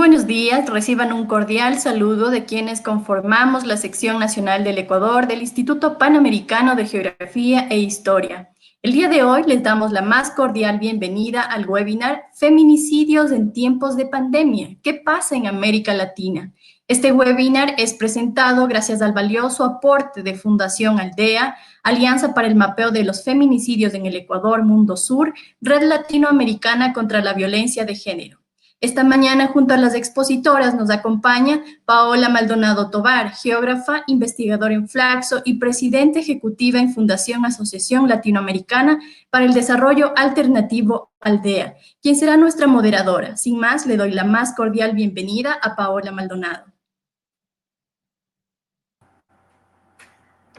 buenos días, reciban un cordial saludo de quienes conformamos la sección nacional del Ecuador del Instituto Panamericano de Geografía e Historia. El día de hoy les damos la más cordial bienvenida al webinar Feminicidios en tiempos de pandemia. ¿Qué pasa en América Latina? Este webinar es presentado gracias al valioso aporte de Fundación Aldea, Alianza para el Mapeo de los Feminicidios en el Ecuador, Mundo Sur, Red Latinoamericana contra la Violencia de Género. Esta mañana, junto a las expositoras, nos acompaña Paola Maldonado Tovar, geógrafa, investigadora en Flaxo y presidenta ejecutiva en Fundación Asociación Latinoamericana para el Desarrollo Alternativo Aldea, quien será nuestra moderadora. Sin más, le doy la más cordial bienvenida a Paola Maldonado.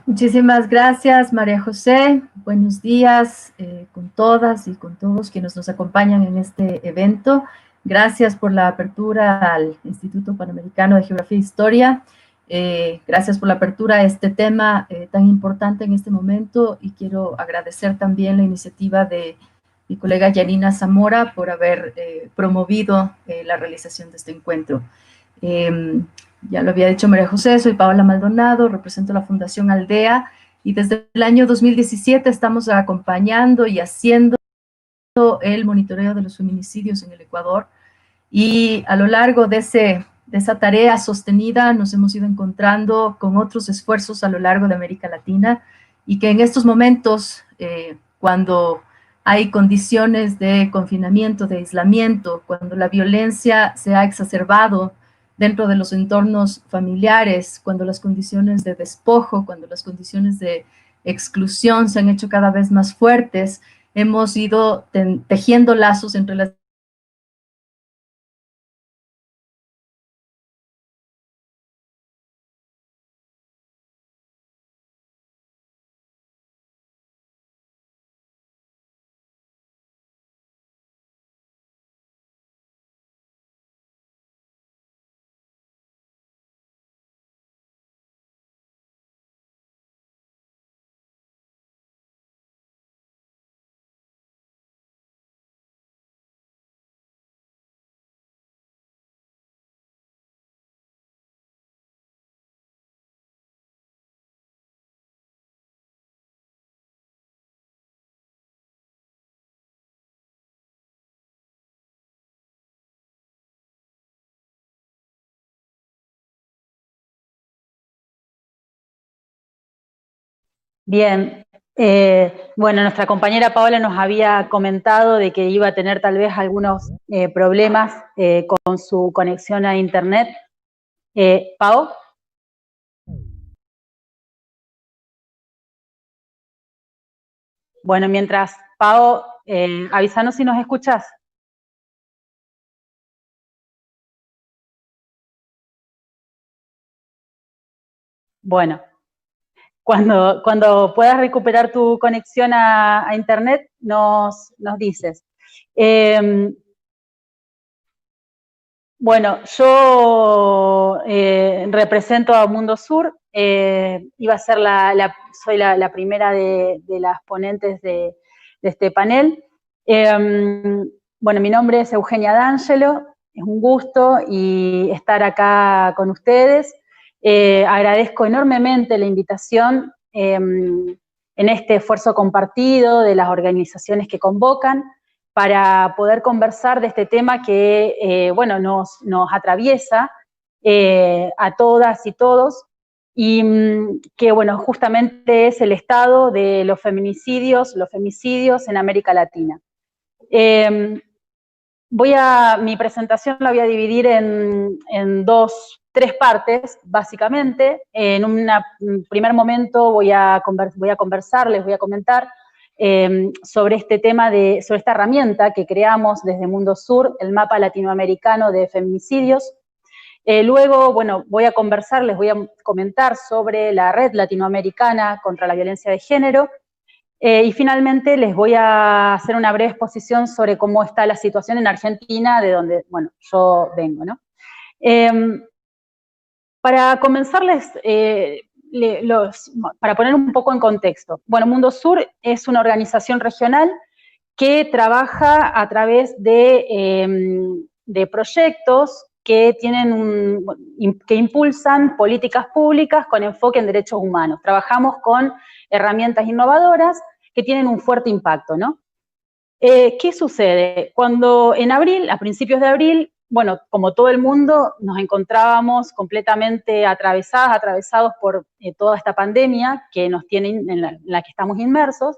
Muchísimas gracias, María José. Buenos días con todas y con todos quienes nos acompañan en este evento. Gracias por la apertura al Instituto Panamericano de Geografía e Historia. Gracias por la apertura a este tema tan importante en este momento, y quiero agradecer también la iniciativa de mi colega Yanina Zamora por haber promovido la realización de este encuentro. Ya lo había dicho María José, soy Paola Maldonado, represento la Fundación Aldea, y desde el año 2017 estamos acompañando y haciendo el monitoreo de los feminicidios en el Ecuador, y a lo largo de esa tarea sostenida nos hemos ido encontrando con otros esfuerzos a lo largo de América Latina, y que en estos momentos, cuando hay condiciones de confinamiento, de aislamiento, cuando la violencia se ha exacerbado dentro de los entornos familiares, cuando las condiciones de despojo, cuando las condiciones de exclusión se han hecho cada vez más fuertes, hemos ido tejiendo lazos entre las Bien, bueno, nuestra compañera Paola nos había comentado de que iba a tener tal vez algunos problemas con su conexión a internet. Pao. Bueno, mientras Pao, avísanos si nos escuchas. Bueno. Cuando puedas recuperar tu conexión a internet, nos dices. Bueno, yo represento a Mundo Sur, iba a ser soy la primera de las ponentes de este panel. Bueno, mi nombre es Eugenia D'Angelo, es un gusto estar acá con ustedes. Agradezco enormemente la invitación en este esfuerzo compartido de las organizaciones que convocan para poder conversar de este tema que, bueno, nos atraviesa a todas y todos, y que, bueno, justamente es el estado de los femicidios en América Latina. Mi presentación la voy a dividir en tres partes, básicamente. En un primer momento voy a conversar, les voy a comentar sobre este tema, sobre esta herramienta que creamos desde Mundo Sur, el mapa latinoamericano de feminicidios. Luego, bueno, les voy a comentar sobre la Red Latinoamericana contra la Violencia de Género. Y finalmente les voy a hacer una breve exposición sobre cómo está la situación en Argentina, de donde, bueno, yo vengo, ¿no? Para comenzarles, para poner un poco en contexto, bueno, Mundo Sur es una organización regional que trabaja a través de proyectos que que impulsan políticas públicas con enfoque en derechos humanos. Trabajamos con herramientas innovadoras que tienen un fuerte impacto, ¿no? ¿Qué sucede? Cuando en abril, a principios de abril, bueno, como todo el mundo, nos encontrábamos completamente atravesados por toda esta pandemia que nos tiene, en la que estamos inmersos.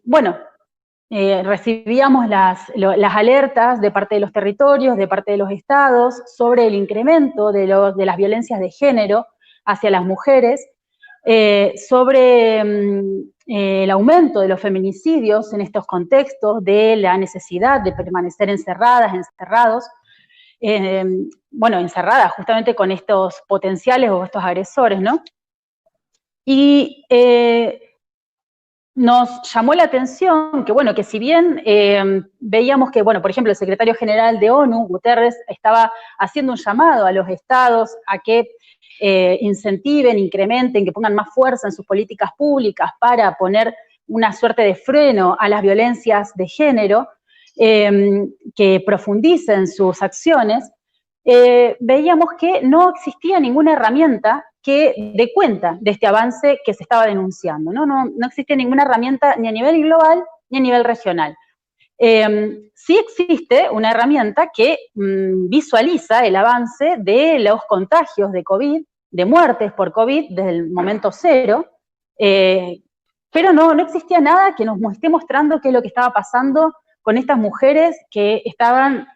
Bueno, recibíamos las alertas de parte de los territorios, de parte de los estados, sobre el incremento de las violencias de género hacia las mujeres, sobre el aumento de los feminicidios en estos contextos, de la necesidad de permanecer encerrados, bueno, encerradas justamente con estos potenciales o estos agresores, ¿no? Y nos llamó la atención que, bueno, que si bien veíamos que, bueno, por ejemplo, el secretario general de ONU, Guterres, estaba haciendo un llamado a los estados a que incentiven, incrementen, que pongan más fuerza en sus políticas públicas para poner una suerte de freno a las violencias de género, que profundicen sus acciones, veíamos que no existía ninguna herramienta que dé cuenta de este avance que se estaba denunciando, ¿no? No existe ninguna herramienta ni a nivel global ni a nivel regional. Sí existe una herramienta que visualiza el avance de los contagios de COVID, de muertes por COVID desde el momento cero, pero no existía nada que nos esté mostrando qué es lo que estaba pasando con estas mujeres que estaban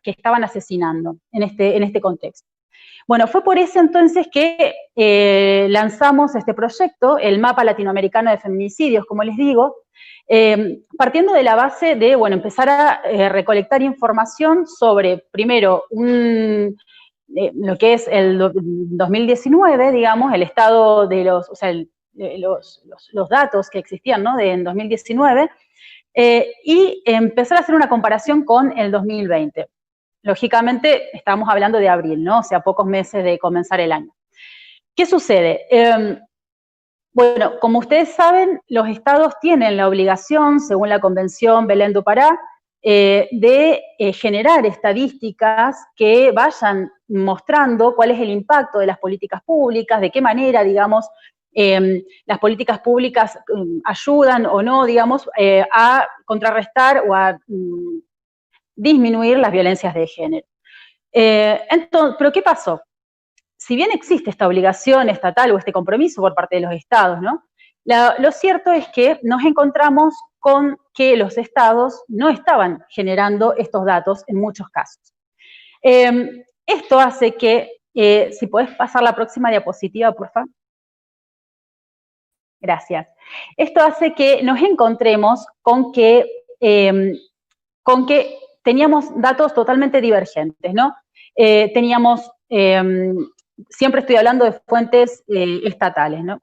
asesinando en este contexto. Bueno, fue por eso entonces que lanzamos este proyecto, el Mapa Latinoamericano de Feminicidios, como les digo, partiendo de la base de, bueno, empezar a recolectar información sobre, primero, lo que es el 2019, digamos, el estado de los datos que existían, ¿no?, en 2019, y empezar a hacer una comparación con el 2020. Lógicamente, estamos hablando de abril, ¿no? O sea, pocos meses de comenzar el año. ¿Qué sucede? Bueno, como ustedes saben, los estados tienen la obligación, según la Convención Belén do Pará, de generar estadísticas que vayan mostrando cuál es el impacto de las políticas públicas, de qué manera, digamos, las políticas públicas ayudan o no, digamos, a contrarrestar o a disminuir las violencias de género. Entonces, ¿pero qué pasó? Si bien existe esta obligación estatal o este compromiso por parte de los estados, ¿no? Lo cierto es que nos encontramos con que los estados no estaban generando estos datos en muchos casos. Esto hace que, si podés pasar la próxima diapositiva, por favor. Gracias. Esto hace que nos encontremos con que teníamos datos totalmente divergentes, ¿no? Siempre estoy hablando de fuentes estatales, ¿no?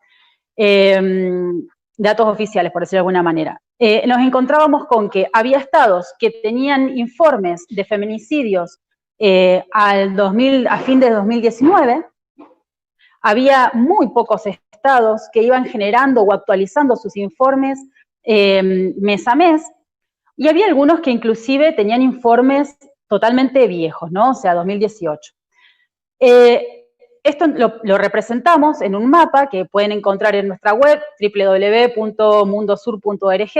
Datos oficiales, por decirlo de alguna manera. Nos encontrábamos con que había estados que tenían informes de feminicidios a fin de 2019, había muy pocos estados que iban generando o actualizando sus informes mes a mes, y había algunos que inclusive tenían informes totalmente viejos, ¿no? O sea, 2018. Esto lo representamos en un mapa que pueden encontrar en nuestra web, www.mundosur.org,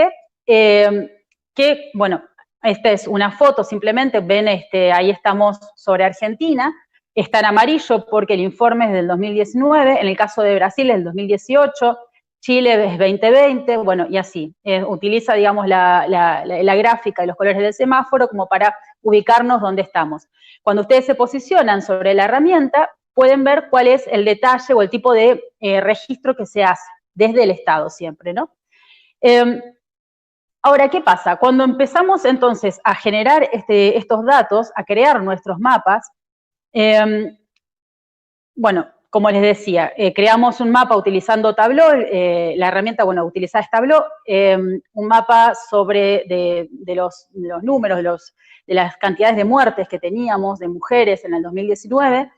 que, bueno, esta es una foto simplemente, ven, ahí estamos sobre Argentina, está en amarillo porque el informe es del 2019, en el caso de Brasil es del 2018, Chile es 2020, bueno, y así. Utiliza, digamos, la gráfica y los colores del semáforo como para ubicarnos dónde estamos. Cuando ustedes se posicionan sobre la herramienta, pueden ver cuál es el detalle o el tipo de registro que se hace, desde el Estado siempre, ¿no? Ahora, ¿qué pasa? Cuando empezamos entonces a generar estos datos, a crear nuestros mapas, bueno, como les decía, creamos un mapa utilizando Tableau, la herramienta, bueno, utilizada es Tableau, un mapa de los números, de las cantidades de muertes que teníamos de mujeres en el 2019.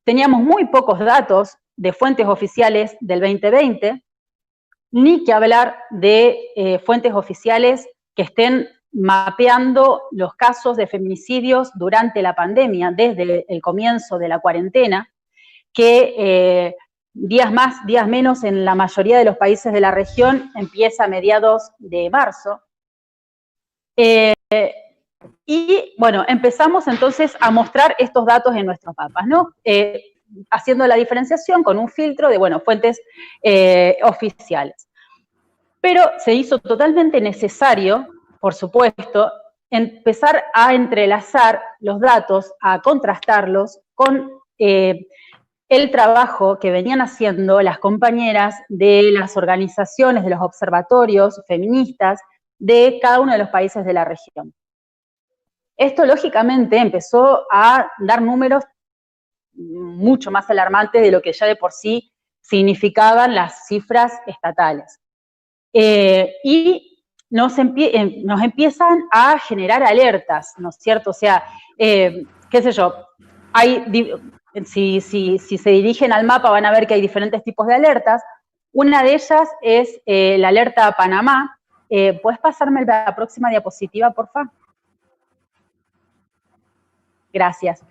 Teníamos muy pocos datos de fuentes oficiales del 2020, ni que hablar de fuentes oficiales que estén mapeando los casos de feminicidios durante la pandemia, desde el comienzo de la cuarentena, que días más, días menos en la mayoría de los países de la región, empieza a mediados de marzo. Y bueno, empezamos entonces a mostrar estos datos en nuestros mapas, ¿no? Haciendo la diferenciación con un filtro de, bueno, fuentes oficiales. Pero se hizo totalmente necesario, por supuesto, empezar a entrelazar los datos, a contrastarlos con el trabajo que venían haciendo las compañeras de las organizaciones, de los observatorios feministas de cada uno de los países de la región. Esto, lógicamente, empezó a dar números mucho más alarmantes de lo que ya de por sí significaban las cifras estatales. Y nos empiezan a generar alertas, ¿no es cierto? O sea, qué sé yo, si se dirigen al mapa van a ver que hay diferentes tipos de alertas. Una de ellas es la alerta a Panamá. ¿Puedes pasarme la próxima diapositiva, por favor? Gracias.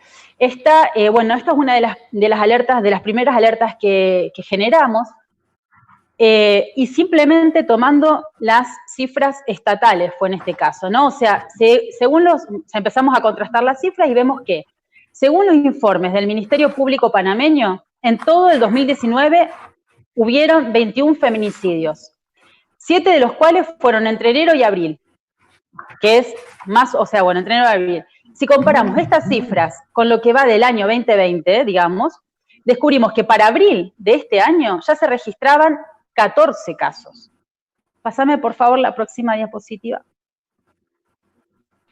Bueno, esta es una de las alertas, de las primeras alertas que generamos, y simplemente tomando las cifras estatales fue en este caso, ¿no? O sea, empezamos a contrastar las cifras y vemos que, según los informes del Ministerio Público panameño, en todo el 2019 hubieron 21 feminicidios, 7 de los cuales fueron entre enero y abril, que es más, o sea, bueno, entre enero y abril. Si comparamos estas cifras con lo que va del año 2020, digamos, descubrimos que para abril de este año ya se registraban 14 casos. Pásame, por favor, la próxima diapositiva.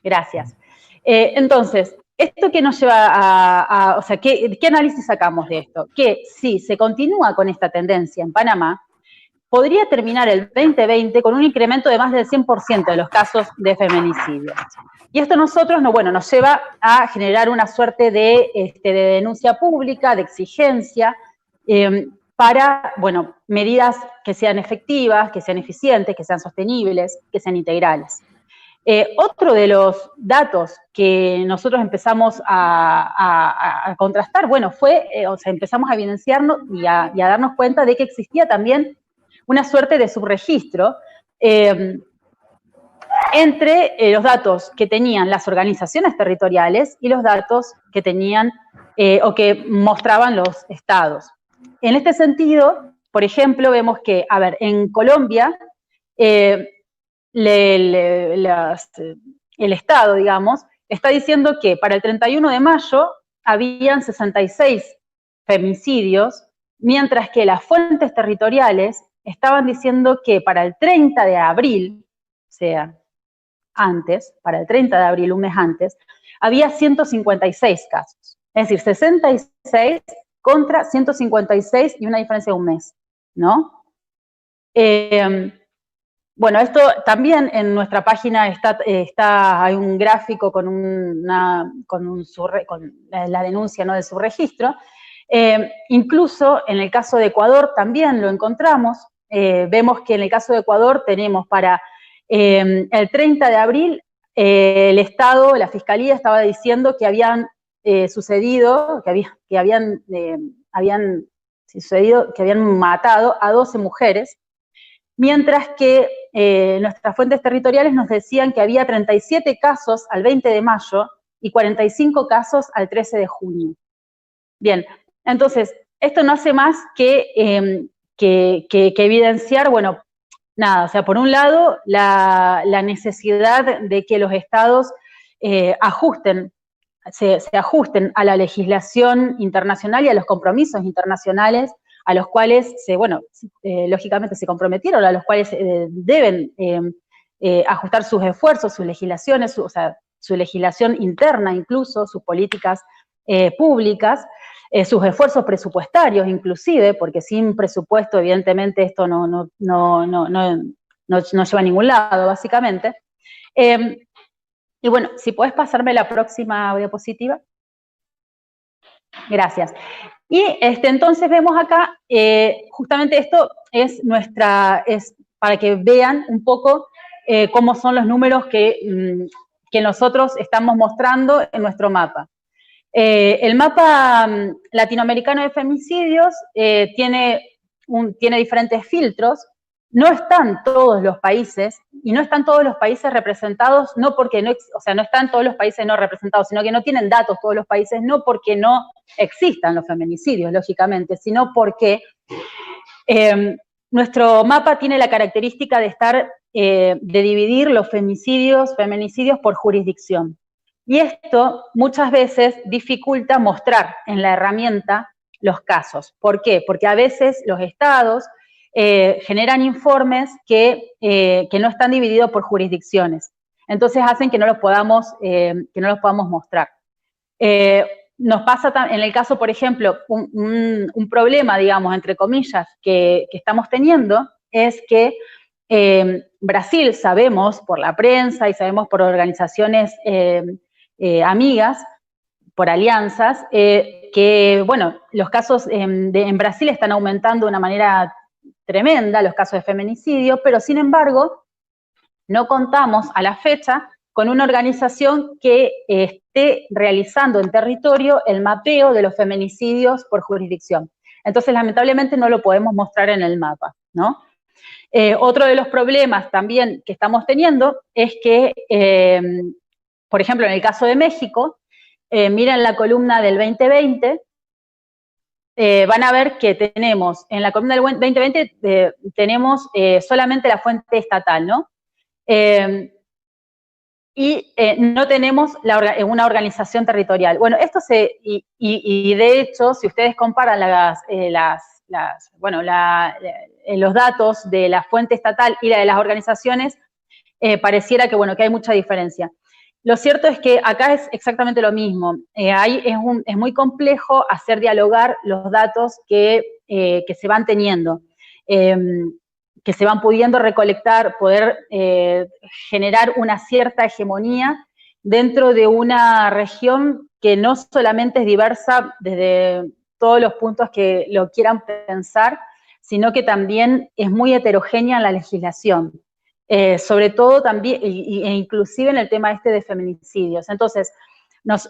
Gracias. Entonces, ¿esto qué nos lleva o sea, qué análisis sacamos de esto? Que si se continúa con esta tendencia en Panamá, podría terminar el 2020 con un incremento de más del 100% de los casos de feminicidio. Y esto nos lleva a generar una suerte de denuncia pública, de exigencia, para, bueno, medidas que sean efectivas, que sean eficientes, que sean sostenibles, que sean integrales. Otro de los datos que nosotros empezamos a contrastar, bueno, empezamos a evidenciarnos y a darnos cuenta de que existía también una suerte de subregistro entre los datos que tenían las organizaciones territoriales y los datos que tenían o que mostraban los estados. En este sentido, por ejemplo, vemos que, a ver, en Colombia, el Estado, digamos, está diciendo que para el 31 de mayo habían 66 femicidios, mientras que las fuentes territoriales estaban diciendo que para el 30 de abril, o sea, antes, para el 30 de abril, un mes antes, había 156 casos. Es decir, 66 contra 156 y una diferencia de un mes, ¿no? Bueno, esto también en nuestra página hay un gráfico con la denuncia, ¿no?, del subregistro. Incluso en el caso de Ecuador también lo encontramos. Vemos que en el caso de Ecuador tenemos para el 30 de abril el Estado, la Fiscalía estaba diciendo que habían sucedido, que habían matado a 12 mujeres, mientras que nuestras fuentes territoriales nos decían que había 37 casos al 20 de mayo y 45 casos al 13 de junio. Bien, entonces, esto no hace más que evidenciar, bueno, nada, o sea, por un lado, la necesidad de que los estados se ajusten a la legislación internacional y a los compromisos internacionales a los cuales, lógicamente se comprometieron, a los cuales deben ajustar sus esfuerzos, sus legislaciones, su legislación interna incluso, sus políticas públicas, sus esfuerzos presupuestarios inclusive, porque sin presupuesto evidentemente esto no lleva a ningún lado, básicamente. Y bueno, si puedes pasarme la próxima diapositiva. Gracias. Y entonces vemos acá, justamente esto es para que vean un poco cómo son los números que nosotros estamos mostrando en nuestro mapa. El mapa latinoamericano de femicidios tiene diferentes filtros. No están todos los países, y no están todos los países representados, no porque no, o sea, no están todos los países no representados, sino que no tienen datos todos los países, no porque no existan los feminicidios, lógicamente, sino porque nuestro mapa tiene la característica de estar, de dividir los feminicidios por jurisdicción. Y esto muchas veces dificulta mostrar en la herramienta los casos. ¿Por qué? Porque a veces los estados generan informes que no están divididos por jurisdicciones. Entonces hacen que no los podamos mostrar. Nos pasa en el caso, por ejemplo, un problema, digamos, entre comillas, que estamos teniendo, es que Brasil, sabemos por la prensa y sabemos por organizaciones amigas, por alianzas, que, bueno, los casos en Brasil están aumentando de una manera tremenda, los casos de feminicidio, pero sin embargo, no contamos a la fecha con una organización que esté realizando en territorio el mapeo de los feminicidios por jurisdicción. Entonces, lamentablemente, no lo podemos mostrar en el mapa, ¿no? Otro de los problemas también que estamos teniendo es que, por ejemplo, en el caso de México, miren la columna del 2020, van a ver que tenemos, en la columna del 2020, tenemos solamente la fuente estatal, ¿no? Y no tenemos una organización territorial. Bueno, esto y de hecho, si ustedes comparan los datos de la fuente estatal y la de las organizaciones, pareciera que, bueno, que hay mucha diferencia. Lo cierto es que acá es exactamente lo mismo. Es muy complejo hacer dialogar los datos que se van teniendo, que se van pudiendo recolectar, poder generar una cierta hegemonía dentro de una región que no solamente es diversa desde todos los puntos que lo quieran pensar, sino que también es muy heterogénea en la legislación. Sobre todo también, e inclusive en el tema este de feminicidios. Entonces, nos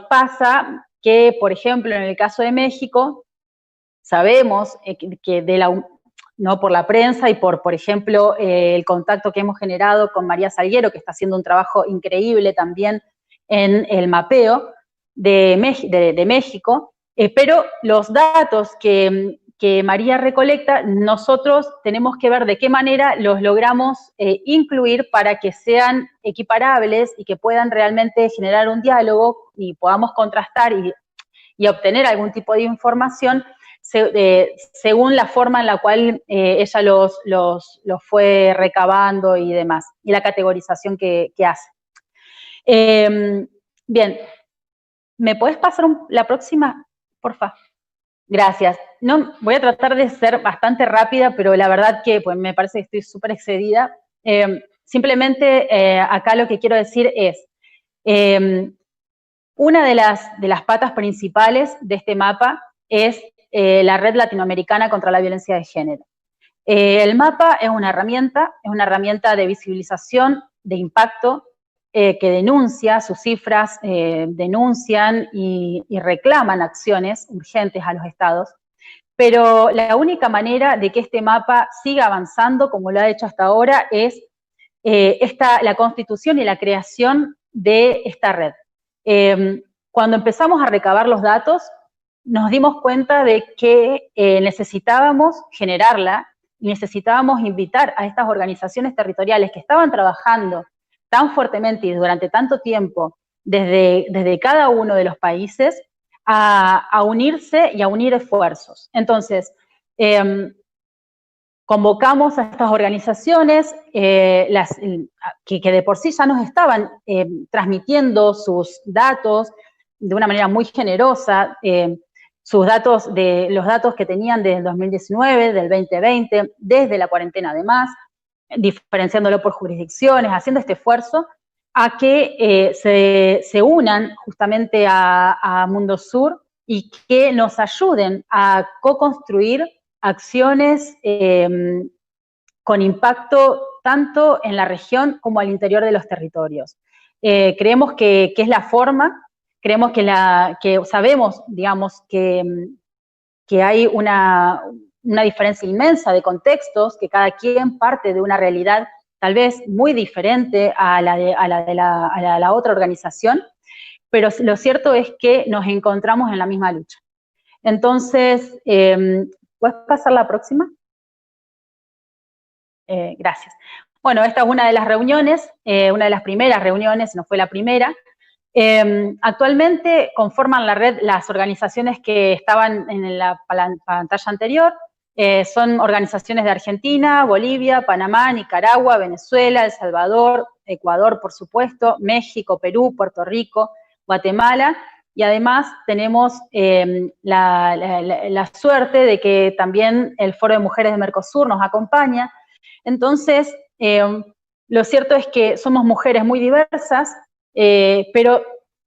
pasa que, por ejemplo, en el caso de México, sabemos que no por la prensa y por ejemplo, el contacto que hemos generado con María Salguero, que está haciendo un trabajo increíble también en el mapeo de México, pero los datos que María recolecta, nosotros tenemos que ver de qué manera los logramos incluir para que sean equiparables y que puedan realmente generar un diálogo y podamos contrastar y obtener algún tipo de información según la forma en la cual ella los fue recabando y demás, y la categorización que hace. Bien, ¿me puedes pasar la próxima, por favor? Gracias. No, voy a tratar de ser bastante rápida, pero la verdad que pues, me parece que estoy súper excedida. Simplemente acá lo que quiero decir es, una de las patas principales de este mapa es la Red Latinoamericana contra la Violencia de Género. El mapa es una herramienta de visibilización, de impacto, que denuncia, sus cifras denuncian y reclaman acciones urgentes a los estados, pero la única manera de que este mapa siga avanzando, como lo ha hecho hasta ahora, es la constitución y la creación de esta red. Cuando empezamos a recabar los datos, nos dimos cuenta de que necesitábamos generarla y necesitábamos invitar a estas organizaciones territoriales que estaban trabajando tan fuertemente y durante tanto tiempo desde cada uno de los países a unirse y a unir esfuerzos. Entonces, convocamos a estas organizaciones que de por sí ya nos estaban transmitiendo sus datos de una manera muy generosa, los datos que tenían desde el 2019, del 2020, desde la cuarentena además, diferenciándolo por jurisdicciones, haciendo este esfuerzo a que se unan justamente a Mundo Sur y que nos ayuden a co-construir acciones con impacto tanto en la región como al interior de los territorios. Creemos que es la forma, creemos que sabemos, digamos, que hay una diferencia inmensa de contextos, que cada quien parte de una realidad tal vez muy diferente a la otra organización, pero lo cierto es que nos encontramos en la misma lucha. Entonces, ¿puedes pasar la próxima? Gracias. Bueno, esta es una de las reuniones, una de las primeras reuniones, no fue la primera. Actualmente conforman la red las organizaciones que estaban en la pantalla anterior. Son organizaciones de Argentina, Bolivia, Panamá, Nicaragua, Venezuela, El Salvador, Ecuador, por supuesto, México, Perú, Puerto Rico, Guatemala, y además tenemos la suerte de que también el Foro de Mujeres de Mercosur nos acompaña. Entonces, lo cierto es que somos mujeres muy diversas, pero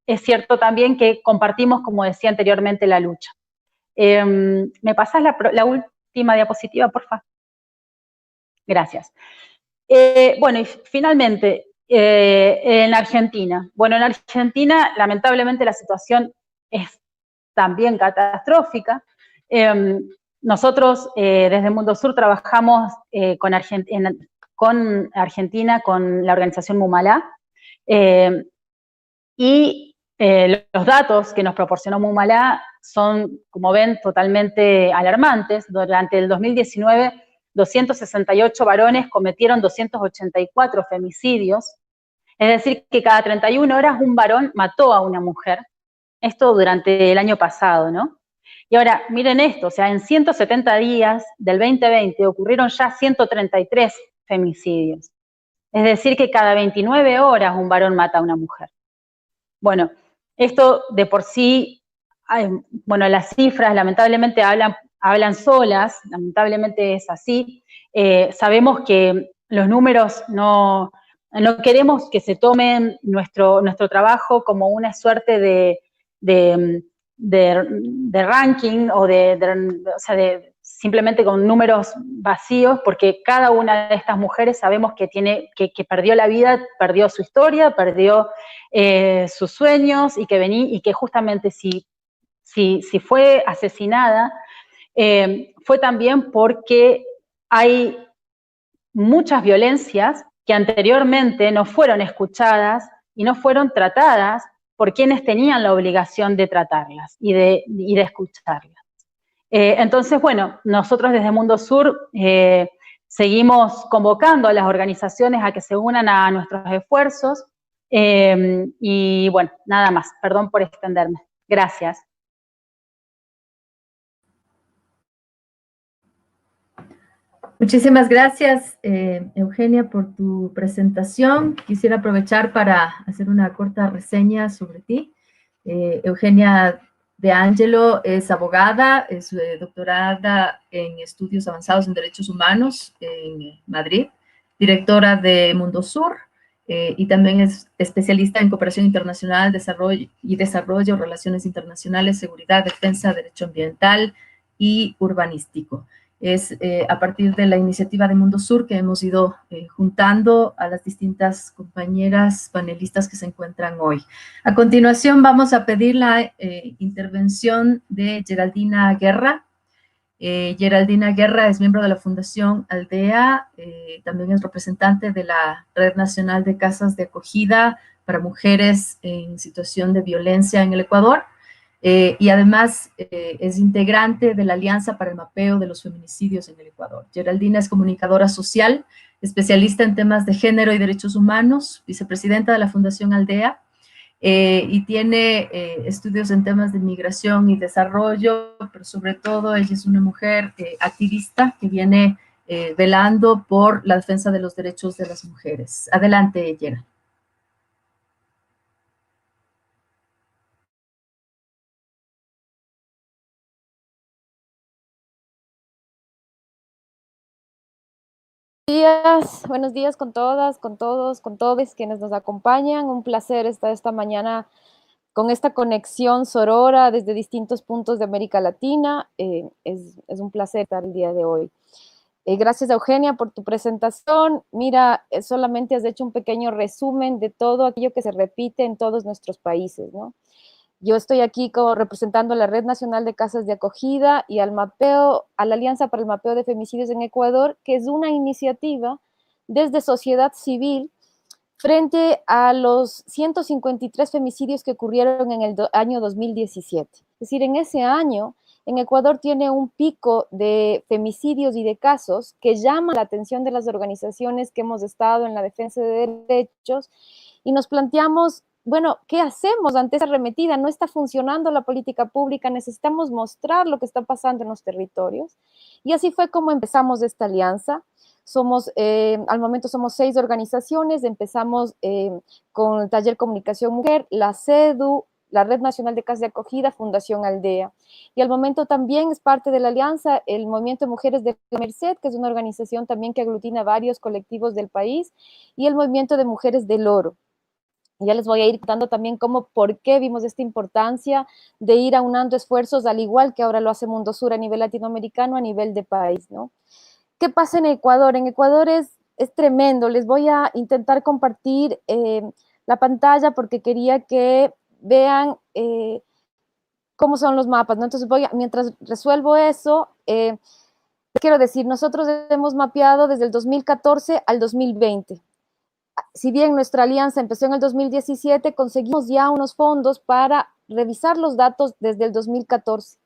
es cierto también que compartimos, como decía anteriormente, la lucha. ¿Me pasas la última diapositiva, por favor? Gracias. Bueno, y finalmente, en Argentina. Bueno, en Argentina, lamentablemente, la situación es también catastrófica. Nosotros, desde Mundo Sur, trabajamos con Argentina, con la organización Mumalá, y los datos que nos proporcionó Mumalá son, como ven, totalmente alarmantes. Durante el 2019, 268 varones cometieron 284 femicidios, es decir, que cada 31 horas un varón mató a una mujer. Esto durante el año pasado, ¿no? Y ahora, miren esto, o sea, en 170 días del 2020 ocurrieron ya 133 femicidios. Es decir, que cada 29 horas un varón mata a una mujer. Bueno, esto de por sí, bueno, las cifras lamentablemente hablan solas, lamentablemente es así. Sabemos que los números no queremos que se tomen nuestro trabajo como una suerte de ranking o de simplemente con números vacíos, porque cada una de estas mujeres sabemos que perdió la vida, perdió su historia, perdió sus sueños, y que justamente si fue asesinada, fue también porque hay muchas violencias que anteriormente no fueron escuchadas y no fueron tratadas por quienes tenían la obligación de tratarlas y de escucharlas. Entonces, bueno, nosotros desde Mundo Sur seguimos convocando a las organizaciones a que se unan a nuestros esfuerzos, y bueno, nada más, perdón por extenderme. Gracias. Muchísimas gracias, Eugenia, por tu presentación. Quisiera aprovechar para hacer una corta reseña sobre ti. Eugenia De Angelo es abogada, es doctorada en estudios avanzados en derechos humanos en Madrid, directora de Mundo Sur, y también es especialista en cooperación internacional, desarrollo, relaciones internacionales, seguridad, defensa, derecho ambiental y urbanístico. Es a partir de la iniciativa de Mundo Sur que hemos ido juntando a las distintas compañeras panelistas que se encuentran hoy. A continuación vamos a pedir la intervención de Geraldina Guerra. Geraldina Guerra es miembro de la Fundación Aldea, también es representante de la Red Nacional de Casas de Acogida para Mujeres en Situación de Violencia en el Ecuador. Y además es integrante de la Alianza para el Mapeo de los Feminicidios en el Ecuador. Geraldina es comunicadora social, especialista en temas de género y derechos humanos, vicepresidenta de la Fundación Aldea, y tiene estudios en temas de migración y desarrollo, pero sobre todo ella es una mujer activista que viene velando por la defensa de los derechos de las mujeres. Adelante, Geraldina. Buenos días con todas, con todos, con todos quienes nos acompañan. Un placer estar esta mañana con esta conexión sorora desde distintos puntos de América Latina. Es un placer estar el día de hoy. Gracias, Eugenia, por tu presentación. Mira, solamente has hecho un pequeño resumen de todo aquello que se repite en todos nuestros países, ¿no? Yo estoy aquí representando a la Red Nacional de Casas de Acogida y a la Alianza para el Mapeo de Femicidios en Ecuador, que es una iniciativa desde sociedad civil frente a los 153 femicidios que ocurrieron en el año 2017. Es decir, en ese año, en Ecuador tiene un pico de femicidios y de casos que llama la atención de las organizaciones que hemos estado en la defensa de derechos y nos planteamos, bueno, ¿qué hacemos ante esa arremetida? No está funcionando la política pública, necesitamos mostrar lo que está pasando en los territorios. Y así fue como empezamos esta alianza. Al momento somos 6 organizaciones, empezamos con el Taller Comunicación Mujer, la CEDU, la Red Nacional de Casas de Acogida, Fundación Aldea. Y al momento también es parte de la alianza el Movimiento de Mujeres de la Merced, que es una organización también que aglutina varios colectivos del país, y el Movimiento de Mujeres del Oro. Ya les voy a ir contando también por qué vimos esta importancia de ir aunando esfuerzos, al igual que ahora lo hace Mundo Sur a nivel latinoamericano, a nivel de país, ¿no? ¿Qué pasa en Ecuador? En Ecuador es tremendo. Les voy a intentar compartir la pantalla porque quería que vean cómo son los mapas, ¿no? Entonces mientras resuelvo eso, quiero decir, nosotros hemos mapeado desde el 2014 al 2020. Si bien nuestra alianza empezó en el 2017, conseguimos ya unos fondos para revisar los datos desde el 2014.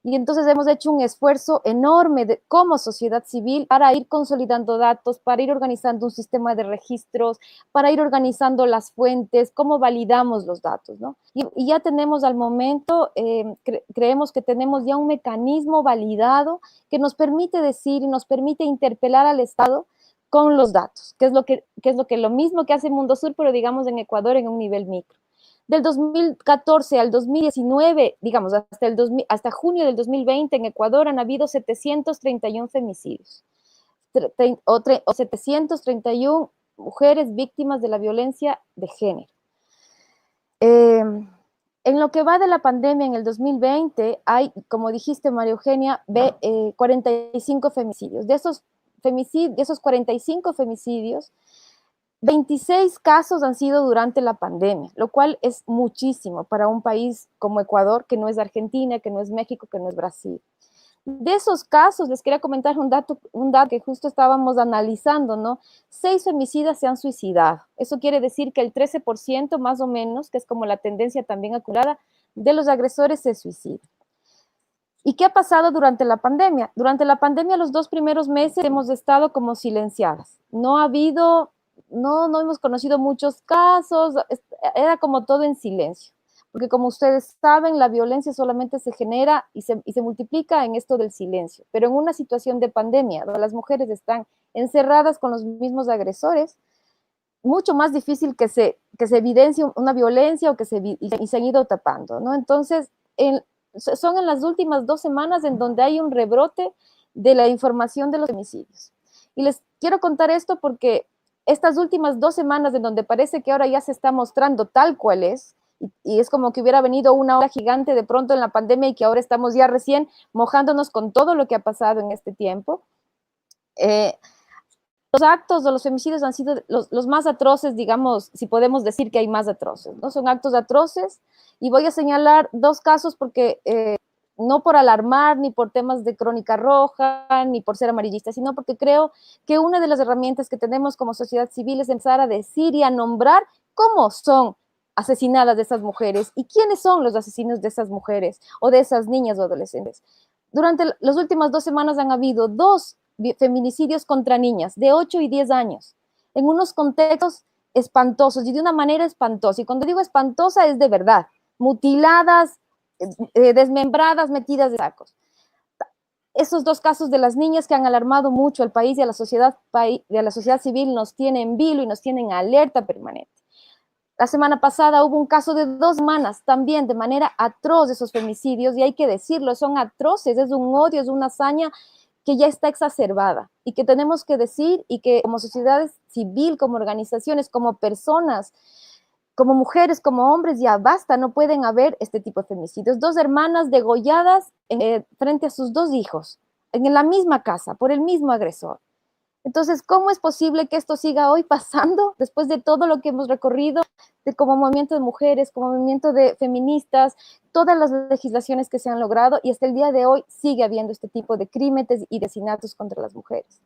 Y entonces hemos hecho un esfuerzo enorme como sociedad civil para ir consolidando datos, para ir organizando un sistema de registros, para ir organizando las fuentes, cómo validamos los datos, ¿no? Y ya tenemos al momento, creemos que tenemos ya un mecanismo validado que nos permite decir y nos permite interpelar al Estado con los datos, que es lo mismo que hace Mundo Sur, pero digamos en Ecuador en un nivel micro. Del 2014 al 2019, digamos, hasta junio del 2020, en Ecuador han habido 731 femicidios, o 731 mujeres víctimas de la violencia de género. En lo que va de la pandemia en el 2020, hay, como dijiste, María Eugenia, 45 femicidios. De esos 45 femicidios, 26 casos han sido durante la pandemia, lo cual es muchísimo para un país como Ecuador, que no es Argentina, que no es México, que no es Brasil. De esos casos, les quería comentar un dato que justo estábamos analizando, ¿no? 6 femicidas se han suicidado. Eso quiere decir que el 13% más o menos, que es como la tendencia también acumulada, de los agresores se suicidan. ¿Y qué ha pasado durante la pandemia? Durante la pandemia, los 2 primeros meses hemos estado como silenciadas. No hemos conocido muchos casos, era como todo en silencio. Porque como ustedes saben, la violencia solamente se genera y se multiplica en esto del silencio. Pero en una situación de pandemia, donde las mujeres están encerradas con los mismos agresores, mucho más difícil que se evidencie una violencia y se han ido tapando, ¿no? Entonces, son en las últimas 2 semanas en donde hay un rebrote de la información de los femicidios. Y les quiero contar esto porque estas últimas 2 semanas en donde parece que ahora ya se está mostrando tal cual es, y es como que hubiera venido una ola gigante de pronto en la pandemia y que ahora estamos ya recién mojándonos con todo lo que ha pasado en este tiempo. Los actos de los femicidios han sido los más atroces, digamos, si podemos decir que hay más atroces, ¿no? Son actos atroces, y voy a señalar 2 casos porque no por alarmar, ni por temas de crónica roja, ni por ser amarillista, sino porque creo que una de las herramientas que tenemos como sociedad civil es empezar a decir y a nombrar cómo son asesinadas de esas mujeres y quiénes son los asesinos de esas mujeres o de esas niñas o adolescentes. Durante las últimas 2 semanas han habido 2 feminicidios contra niñas de 8 y 10 años, en unos contextos espantosos y de una manera espantosa. Y cuando digo espantosa es de verdad, mutiladas, desmembradas, metidas de sacos. Esos 2 casos de las niñas que han alarmado mucho al país y a la sociedad civil nos tienen en vilo y nos tienen en alerta permanente. La semana pasada hubo un caso de 2 semanas también de manera atroz de esos femicidios, y hay que decirlo, son atroces, es un odio, es una hazaña que ya está exacerbada y que tenemos que decir, y que como sociedad civil, como organizaciones, como personas, como mujeres, como hombres, ya basta, no pueden haber este tipo de femicidios. 2 hermanas degolladas frente a sus 2 hijos, en la misma casa, por el mismo agresor. Entonces, ¿cómo es posible que esto siga hoy pasando después de todo lo que hemos recorrido como movimiento de mujeres, como movimiento de feministas, todas las legislaciones que se han logrado y hasta el día de hoy sigue habiendo este tipo de crímenes y de asesinatos contra las mujeres?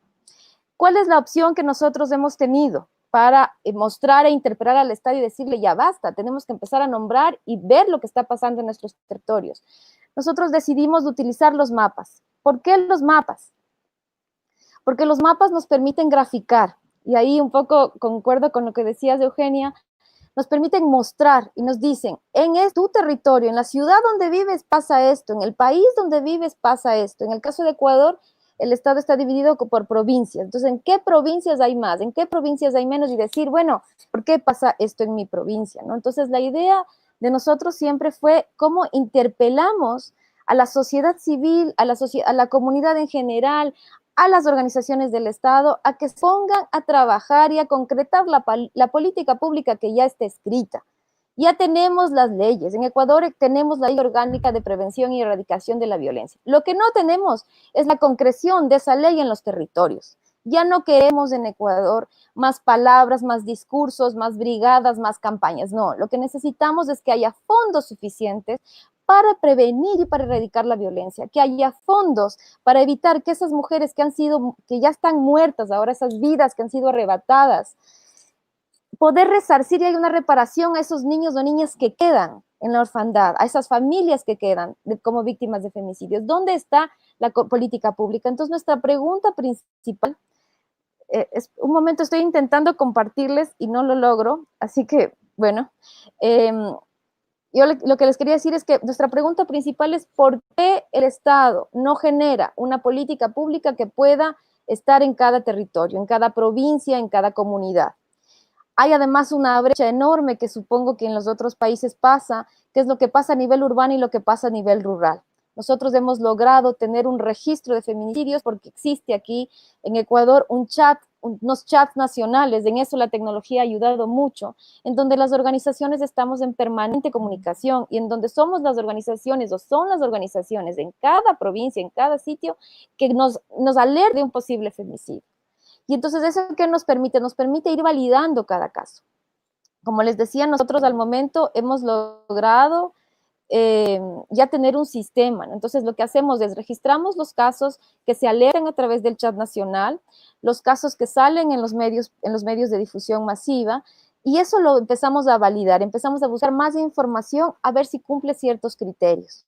¿Cuál es la opción que nosotros hemos tenido para mostrar e interpelar al Estado y decirle ya basta, tenemos que empezar a nombrar y ver lo que está pasando en nuestros territorios? Nosotros decidimos utilizar los mapas. ¿Por qué los mapas? Porque los mapas nos permiten graficar, y ahí un poco concuerdo con lo que decías, Eugenia, nos permiten mostrar y nos dicen, tu territorio, en la ciudad donde vives pasa esto, en el país donde vives pasa esto. En el caso de Ecuador, el Estado está dividido por provincias. Entonces, ¿en qué provincias hay más? ¿En qué provincias hay menos? Y decir, bueno, ¿por qué pasa esto en mi provincia? ¿No? Entonces, la idea de nosotros siempre fue cómo interpelamos a la sociedad civil, a la comunidad en general, a las organizaciones del Estado, a que se pongan a trabajar y a concretar la política pública que ya está escrita. Ya tenemos las leyes. En Ecuador tenemos la Ley Orgánica de Prevención y Erradicación de la Violencia. Lo que no tenemos es la concreción de esa ley en los territorios. Ya no queremos en Ecuador más palabras, más discursos, más brigadas, más campañas. No, lo que necesitamos es que haya fondos suficientes para prevenir y para erradicar la violencia, que haya fondos para evitar que esas mujeres que ya están muertas, ahora esas vidas que han sido arrebatadas, poder resarcir y hay una reparación a esos niños o niñas que quedan en la orfandad, a esas familias que quedan como víctimas de femicidios. ¿Dónde está la política pública? Entonces, nuestra pregunta principal, un momento estoy intentando compartirles y no lo logro, así que, bueno, yo lo que les quería decir es que nuestra pregunta principal es ¿por qué el Estado no genera una política pública que pueda estar en cada territorio, en cada provincia, en cada comunidad? Hay además una brecha enorme que supongo que en los otros países pasa, que es lo que pasa a nivel urbano y lo que pasa a nivel rural. Nosotros hemos logrado tener un registro de feminicidios porque existe aquí en Ecuador unos chats nacionales, en eso la tecnología ha ayudado mucho, en donde las organizaciones estamos en permanente comunicación y en donde somos las organizaciones o son las organizaciones en cada provincia, en cada sitio, que nos alerta de un posible femicidio. Y entonces, ¿eso qué nos permite? Nos permite ir validando cada caso. Como les decía, nosotros al momento hemos logrado ya tener un sistema, ¿no? Entonces, lo que hacemos es registramos los casos que se alertan a través del chat nacional, los casos que salen en los medios de difusión masiva, y eso lo empezamos a validar, empezamos a buscar más información a ver si cumple ciertos criterios.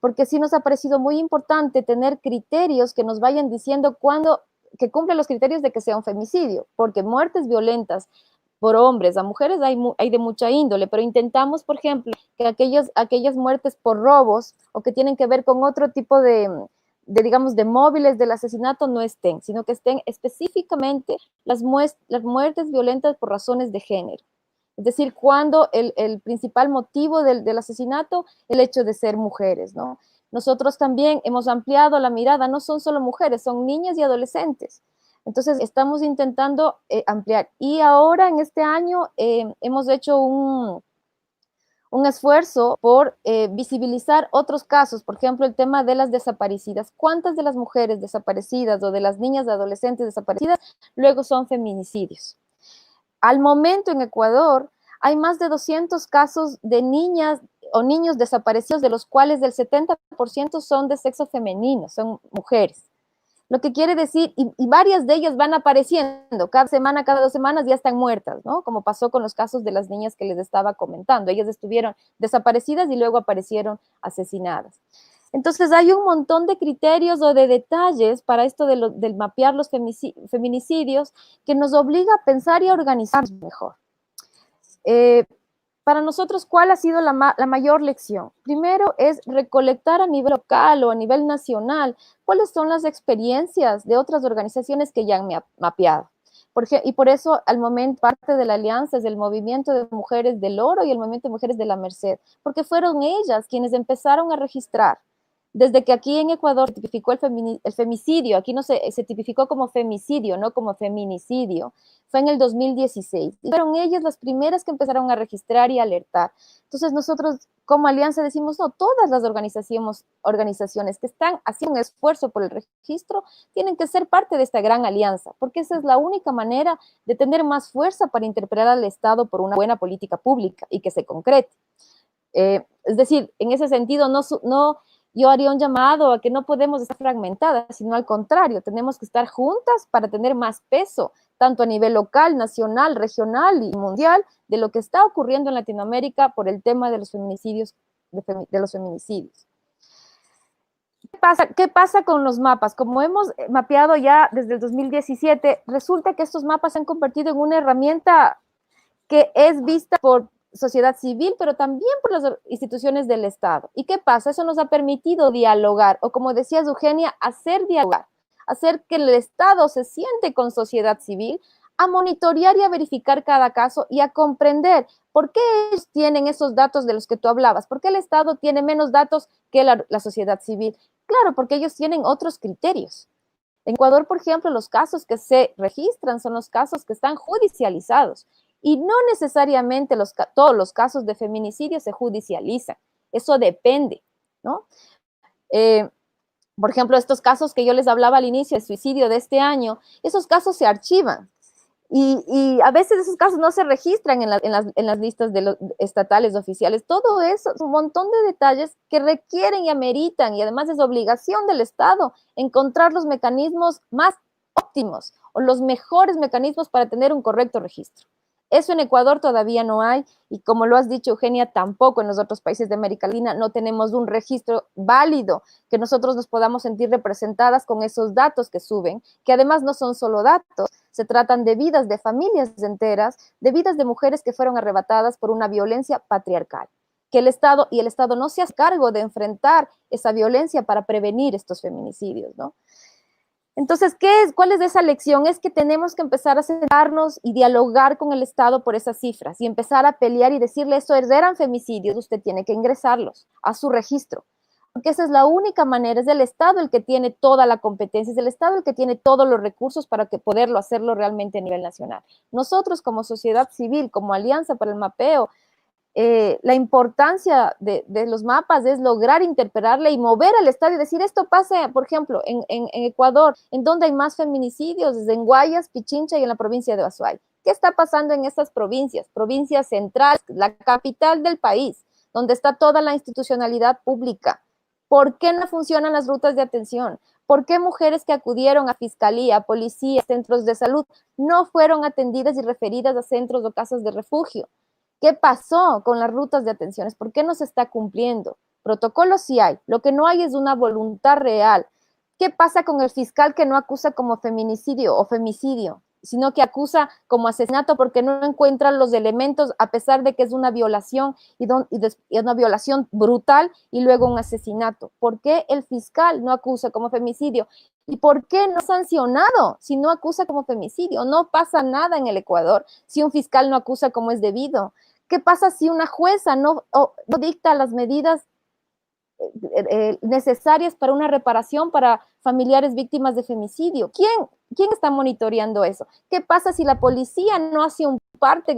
Porque sí nos ha parecido muy importante tener criterios que nos vayan diciendo que cumple los criterios de que sea un femicidio, porque muertes violentas por hombres a mujeres hay de mucha índole, pero intentamos, por ejemplo, que aquellas muertes por robos o que tienen que ver con otro tipo digamos, de móviles del asesinato no estén, sino que estén específicamente las muertes violentas por razones de género. Es decir, cuando el principal motivo del asesinato, el hecho de ser mujeres, ¿no? Nosotros también hemos ampliado la mirada, no son solo mujeres, son niñas y adolescentes. Entonces, estamos intentando ampliar. Y ahora, en este año, hemos hecho un esfuerzo por visibilizar otros casos, por ejemplo, el tema de las desaparecidas. ¿Cuántas de las mujeres desaparecidas o de las niñas y adolescentes desaparecidas luego son feminicidios? Al momento en Ecuador hay más de 200 casos de niñas o niños desaparecidos, de los cuales el 70% son de sexo femenino, son mujeres. Lo que quiere decir, y varias de ellas van apareciendo, cada semana, cada 2 semanas ya están muertas, ¿no? Como pasó con los casos de las niñas que les estaba comentando. Ellas estuvieron desaparecidas y luego aparecieron asesinadas. Entonces hay un montón de criterios o de detalles para esto del mapear los feminicidios que nos obliga a pensar y a organizarnos mejor. Para nosotros, ¿cuál ha sido la mayor lección? Primero es recolectar a nivel local o a nivel nacional cuáles son las experiencias de otras organizaciones que ya han mapeado. Y por eso, al momento, parte de la alianza es el Movimiento de Mujeres del Oro y el Movimiento de Mujeres de la Merced, porque fueron ellas quienes empezaron a registrar Desde que aquí en Ecuador tipificó el femicidio, aquí no se tipificó como femicidio, no como feminicidio, fue en el 2016. Y fueron ellas las primeras que empezaron a registrar y alertar. Entonces nosotros como Alianza decimos, no, todas las organizaciones que están haciendo un esfuerzo por el registro tienen que ser parte de esta gran alianza, porque esa es la única manera de tener más fuerza para interpelar al Estado por una buena política pública y que se concrete. Es decir, en ese sentido, yo haría un llamado a que no podemos estar fragmentadas, sino al contrario, tenemos que estar juntas para tener más peso, tanto a nivel local, nacional, regional y mundial, de lo que está ocurriendo en Latinoamérica por el tema de los feminicidios. ¿Qué pasa con los mapas? Como hemos mapeado ya desde el 2017, resulta que estos mapas se han convertido en una herramienta que es vista por sociedad civil, pero también por las instituciones del Estado. ¿Y qué pasa? Eso nos ha permitido dialogar, o como decías, Eugenia, hacer dialogar, hacer que el Estado se siente con sociedad civil, a monitorear y a verificar cada caso y a comprender por qué ellos tienen esos datos de los que tú hablabas, por qué el Estado tiene menos datos que la sociedad civil. Claro, porque ellos tienen otros criterios. En Ecuador, por ejemplo, los casos que se registran son los casos que están judicializados. Y no necesariamente todos los casos de feminicidio se judicializan. Eso depende, ¿no? Por ejemplo, estos casos que yo les hablaba al inicio, el suicidio de este año, esos casos se archivan. Y a veces esos casos no se registran en las listas de los estatales oficiales. Todo eso es un montón de detalles que requieren y ameritan, y además es obligación del Estado encontrar los mecanismos más óptimos o los mejores mecanismos para tener un correcto registro. Eso en Ecuador todavía no hay, y como lo has dicho, Eugenia, tampoco en los otros países de América Latina no tenemos un registro válido que nosotros nos podamos sentir representadas con esos datos que suben, que además no son solo datos, se tratan de vidas de familias enteras, de vidas de mujeres que fueron arrebatadas por una violencia patriarcal. Que el Estado no se hace cargo de enfrentar esa violencia para prevenir estos feminicidios, ¿no? Entonces, ¿cuál es esa lección? Es que tenemos que empezar a sentarnos y dialogar con el Estado por esas cifras y empezar a pelear y decirle, esto eran femicidios, usted tiene que ingresarlos a su registro. Porque esa es la única manera, es el Estado el que tiene toda la competencia, es el Estado el que tiene todos los recursos para poderlo hacerlo realmente a nivel nacional. Nosotros como sociedad civil, como Alianza para el Mapeo, la importancia de los mapas es lograr interpelarle y mover al Estado y decir, esto pasa, por ejemplo, en Ecuador, en donde hay más feminicidios, desde en Guayas, Pichincha y en la provincia de Azuay. ¿Qué está pasando en estas provincias? Provincias centrales, la capital del país, donde está toda la institucionalidad pública. ¿Por qué no funcionan las rutas de atención? ¿Por qué mujeres que acudieron a fiscalía, policía, centros de salud, no fueron atendidas y referidas a centros o casas de refugio? ¿Qué pasó con las rutas de atenciones? ¿Por qué no se está cumpliendo? Protocolos sí hay, lo que no hay es una voluntad real. ¿Qué pasa con el fiscal que no acusa como feminicidio o femicidio, sino que acusa como asesinato porque no encuentran los elementos, a pesar de que es una violación y una violación brutal y luego un asesinato? ¿Por qué el fiscal no acusa como femicidio? ¿Y por qué no sancionado si no acusa como femicidio? No pasa nada en el Ecuador si un fiscal no acusa como es debido. ¿Qué pasa si una jueza no dicta las medidas necesarias para una reparación para familiares víctimas de femicidio? ¿Quién está monitoreando eso? ¿Qué pasa si la policía no hace un parte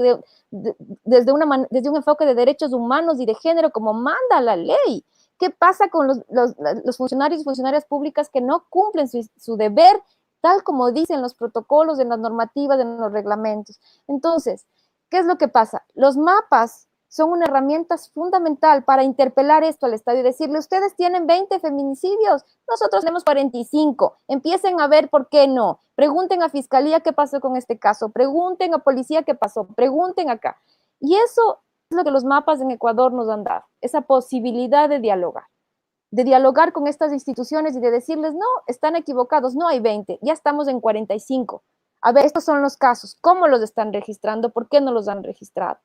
desde un enfoque de derechos humanos y de género como manda la ley? ¿Qué pasa con los funcionarios y funcionarias públicas que no cumplen su deber tal como dicen los protocolos, en las normativas, en los reglamentos? Entonces, ¿qué es lo que pasa? Los mapas son una herramienta fundamental para interpelar esto al Estado y decirle, ustedes tienen 20 feminicidios, nosotros tenemos 45, empiecen a ver por qué no, pregunten a Fiscalía qué pasó con este caso, pregunten a Policía qué pasó, pregunten acá. Y eso es lo que los mapas en Ecuador nos han dado, esa posibilidad de dialogar con estas instituciones y de decirles, no, están equivocados, no hay 20, ya estamos en 45. A ver, estos son los casos, ¿cómo los están registrando? ¿Por qué no los han registrado?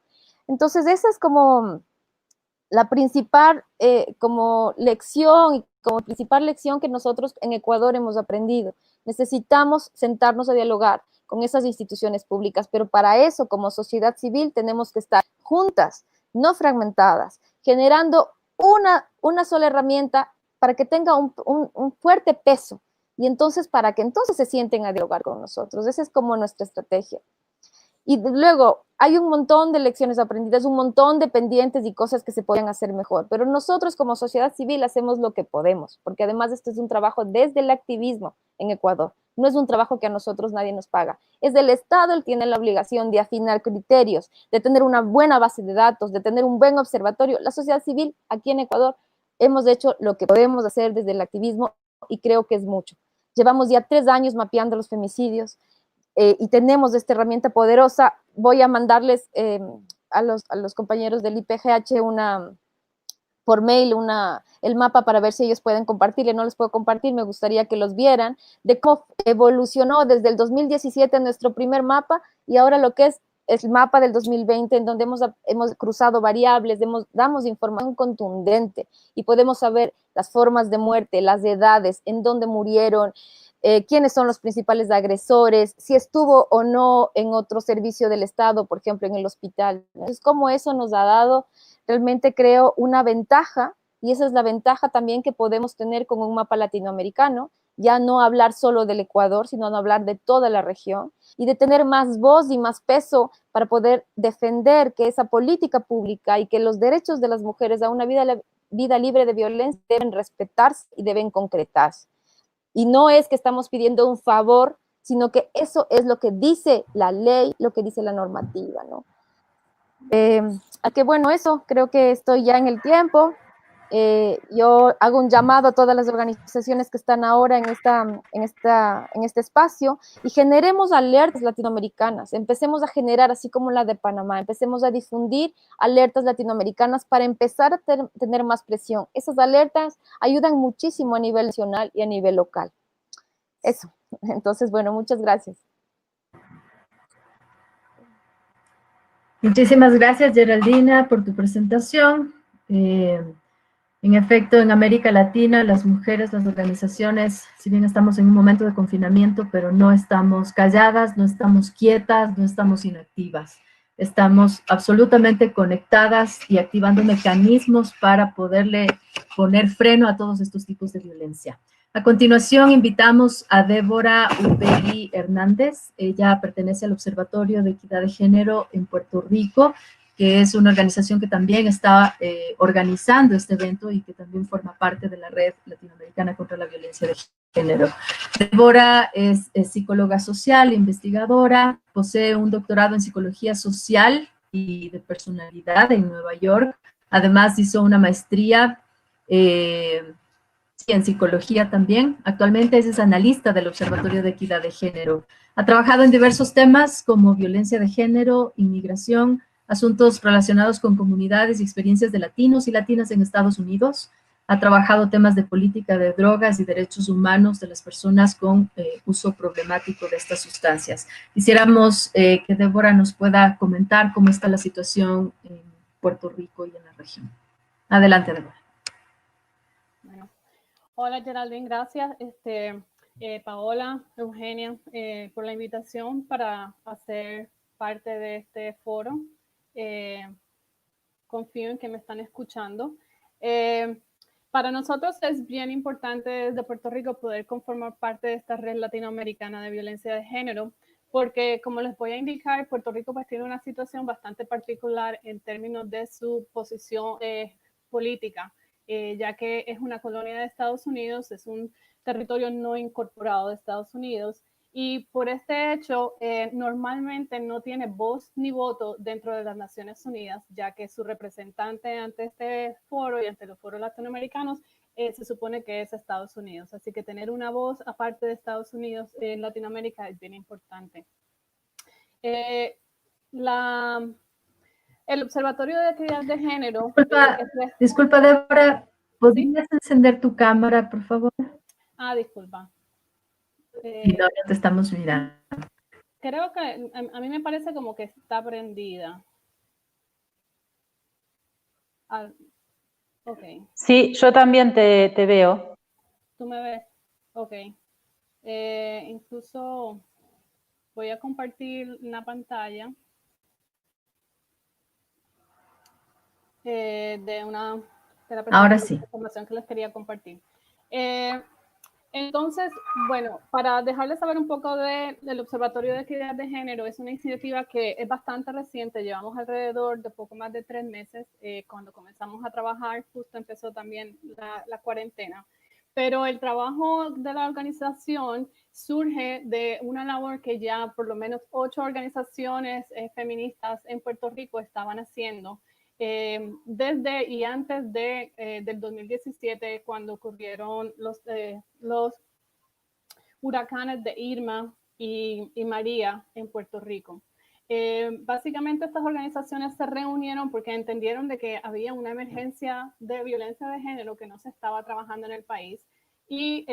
Entonces, esa es como la principal como lección y como principal lección que nosotros en Ecuador hemos aprendido. Necesitamos sentarnos a dialogar con esas instituciones públicas, pero para eso, como sociedad civil, tenemos que estar juntas, no fragmentadas, generando una sola herramienta para que tenga un fuerte peso y entonces para que entonces se sienten a dialogar con nosotros. Esa es como nuestra estrategia. Y luego hay un montón de lecciones aprendidas, un montón de pendientes y cosas que se pueden hacer mejor, pero nosotros como sociedad civil hacemos lo que podemos, porque además esto es un trabajo desde el activismo en Ecuador, no es un trabajo que a nosotros nadie nos paga, es del Estado, él tiene la obligación de afinar criterios, de tener una buena base de datos, de tener un buen observatorio. La sociedad civil aquí en Ecuador hemos hecho lo que podemos hacer desde el activismo y creo que es mucho. Llevamos ya 3 años mapeando los femicidios, y tenemos esta herramienta poderosa. Voy a mandarles a los compañeros del IPGH por mail el mapa para ver si ellos pueden compartirle. No les puedo compartir, me gustaría que los vieran, de cómo evolucionó desde el 2017 nuestro primer mapa y ahora lo que es el mapa del 2020, en donde hemos cruzado variables, damos información contundente y podemos saber las formas de muerte, las edades, en dónde murieron, quiénes son los principales agresores, si estuvo o no en otro servicio del Estado, por ejemplo, en el hospital. Entonces, cómo eso nos ha dado, realmente creo, una ventaja, y esa es la ventaja también que podemos tener con un mapa latinoamericano, ya no hablar solo del Ecuador, sino no hablar de toda la región, y de tener más voz y más peso para poder defender que esa política pública y que los derechos de las mujeres a una vida libre de violencia deben respetarse y deben concretarse. Y no es que estamos pidiendo un favor, sino que eso es lo que dice la ley, lo que dice la normativa, ¿no? A que bueno, eso, creo que estoy ya en el tiempo. Yo hago un llamado a todas las organizaciones que están ahora en este espacio y generemos alertas latinoamericanas, empecemos a generar, así como la de Panamá, empecemos a difundir alertas latinoamericanas para empezar a tener más presión. Esas alertas ayudan muchísimo a nivel nacional y a nivel local. Eso. Entonces, bueno, muchas gracias. Muchísimas gracias, Geraldina, por tu presentación. En efecto, en América Latina, las mujeres, las organizaciones, si bien estamos en un momento de confinamiento, pero no estamos calladas, no estamos quietas, no estamos inactivas. Estamos absolutamente conectadas y activando mecanismos para poderle poner freno a todos estos tipos de violencia. A continuación, invitamos a Débora Upegui Hernández. Ella pertenece al Observatorio de Equidad de Género en Puerto Rico, que es una organización que también está organizando este evento y que también forma parte de la Red Latinoamericana contra la Violencia de Género. Débora es psicóloga social, investigadora, posee un doctorado en psicología social y de personalidad en Nueva York. Además hizo una maestría en psicología también. Actualmente es analista del Observatorio de Equidad de Género. Ha trabajado en diversos temas como violencia de género, inmigración, asuntos relacionados con comunidades y experiencias de latinos y latinas en Estados Unidos. Ha trabajado temas de política de drogas y derechos humanos de las personas con uso problemático de estas sustancias. Quisiéramos que Débora nos pueda comentar cómo está la situación en Puerto Rico y en la región. Adelante, Débora. Bueno. Hola, Geraldine, gracias. Paola, Eugenia, por la invitación para hacer parte de este foro. Confío en que me están escuchando. Para nosotros es bien importante desde Puerto Rico poder conformar parte de esta red latinoamericana de violencia de género, porque como les voy a indicar, Puerto Rico pues tiene una situación bastante particular en términos de su posición política, ya que es una colonia de Estados Unidos, es un territorio no incorporado de Estados Unidos, y por este hecho normalmente no tiene voz ni voto dentro de las Naciones Unidas, ya que su representante ante este foro y ante los foros latinoamericanos se supone que es Estados Unidos. Así que tener una voz aparte de Estados Unidos en Latinoamérica es bien importante. El Observatorio de Equidad de Género... Disculpa, Débora, ¿podrías encender tu cámara, por favor? Ah, disculpa. No, no te estamos mirando. Creo que a mí me parece como que está prendida. Ok. Sí, yo también te veo. ¿Tú me ves? Ok. Incluso voy a compartir una pantalla de una Ahora sí. información que les quería compartir. Entonces, bueno, para dejarles saber un poco del Observatorio de Equidad de Género, es una iniciativa que es bastante reciente, llevamos alrededor de poco más de 3 meses, cuando comenzamos a trabajar, justo empezó también la cuarentena, pero el trabajo de la organización surge de una labor que ya por lo menos 8 organizaciones feministas en Puerto Rico estaban haciendo, desde y antes del 2017, cuando ocurrieron los huracanes de Irma y María en Puerto Rico. Básicamente estas organizaciones se reunieron porque entendieron de que había una emergencia de violencia de género que no se estaba trabajando en el país y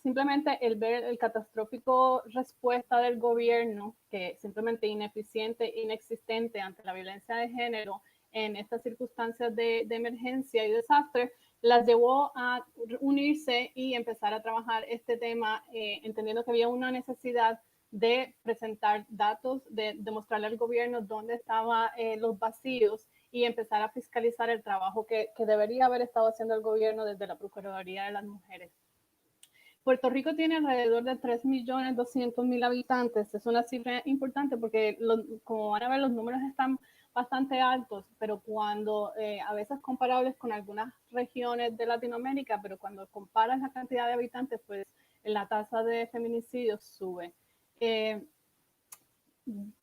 simplemente el ver el catastrófico respuesta del gobierno, que simplemente ineficiente, inexistente ante la violencia de género en estas circunstancias de emergencia y desastre, las llevó a unirse y empezar a trabajar este tema, entendiendo que había una necesidad de presentar datos, de mostrarle al gobierno dónde estaban los vacíos y empezar a fiscalizar el trabajo que debería haber estado haciendo el gobierno desde la Procuraduría de las Mujeres. Puerto Rico tiene alrededor de 3.200.000 habitantes. Es una cifra importante porque, como van a ver, los números están bastante altos, pero cuando a veces comparables con algunas regiones de Latinoamérica, pero cuando comparas la cantidad de habitantes, pues la tasa de feminicidios sube.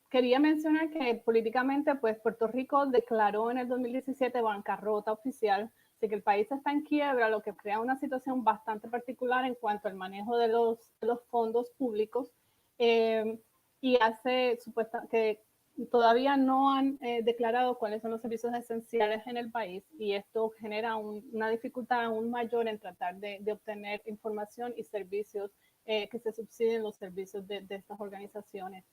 Quería mencionar que políticamente, pues Puerto Rico declaró en el 2017 bancarrota oficial, así que el país está en quiebra, lo que crea una situación bastante particular en cuanto al manejo de los fondos públicos, y hace supuesta que todavía no han declarado cuáles son los servicios esenciales en el país, y esto genera una dificultad aún mayor en tratar de obtener información y servicios que se subsidien los servicios de estas organizaciones.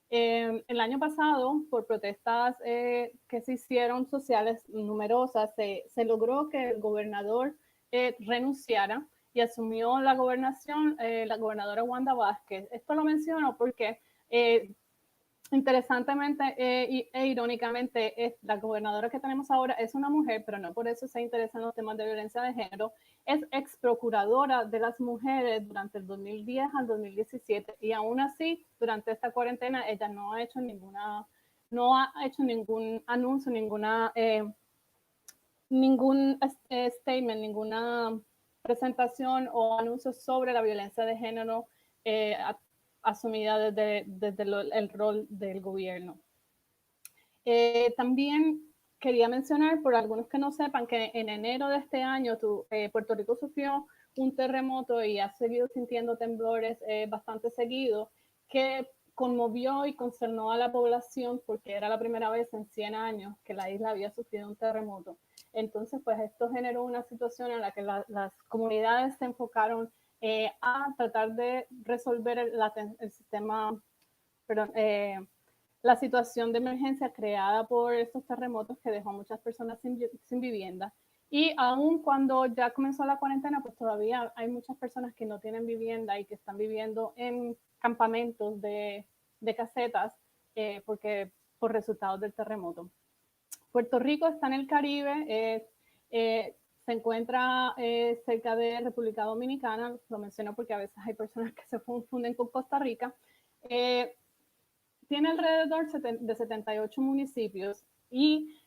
El año pasado, por protestas que se hicieron sociales numerosas, se logró que el gobernador renunciara y asumió la gobernación la gobernadora Wanda Vázquez. Esto lo menciono porque interesantemente e irónicamente, la gobernadora que tenemos ahora es una mujer, pero no por eso se interesa en los temas de violencia de género. Es ex procuradora de las mujeres durante el 2010 al 2017 y aún así, durante esta cuarentena, ella no ha hecho ningún anuncio, ningún statement, ninguna presentación o anuncio sobre la violencia de género asumida desde el rol del gobierno. También quería mencionar, por algunos que no sepan, que en enero de este año Puerto Rico sufrió un terremoto y ha seguido sintiendo temblores bastante seguidos, que conmovió y concernó a la población porque era la primera vez en 100 años que la isla había sufrido un terremoto. Entonces, pues esto generó una situación en la que las comunidades se enfocaron a tratar de resolver el sistema, perdón, la situación de emergencia creada por estos terremotos que dejó a muchas personas sin vivienda. Y aún cuando ya comenzó la cuarentena, pues todavía hay muchas personas que no tienen vivienda y que están viviendo en campamentos de casetas por resultados del terremoto. Puerto Rico está en el Caribe, se encuentra cerca de República Dominicana, lo menciono porque a veces hay personas que se confunden con Costa Rica. Tiene alrededor de 78 municipios y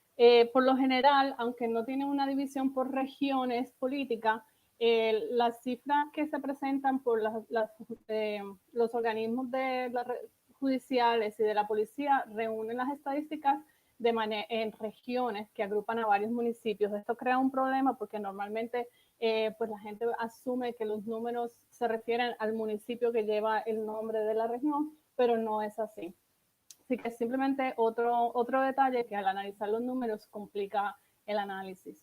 por lo general, aunque no tiene una división por regiones políticas, las cifras que se presentan por los organismos judiciales y de la policía reúnen las estadísticas en regiones que agrupan a varios municipios. Esto crea un problema porque normalmente pues la gente asume que los números se refieren al municipio que lleva el nombre de la región, pero no es así. Así que es simplemente otro detalle que al analizar los números complica el análisis.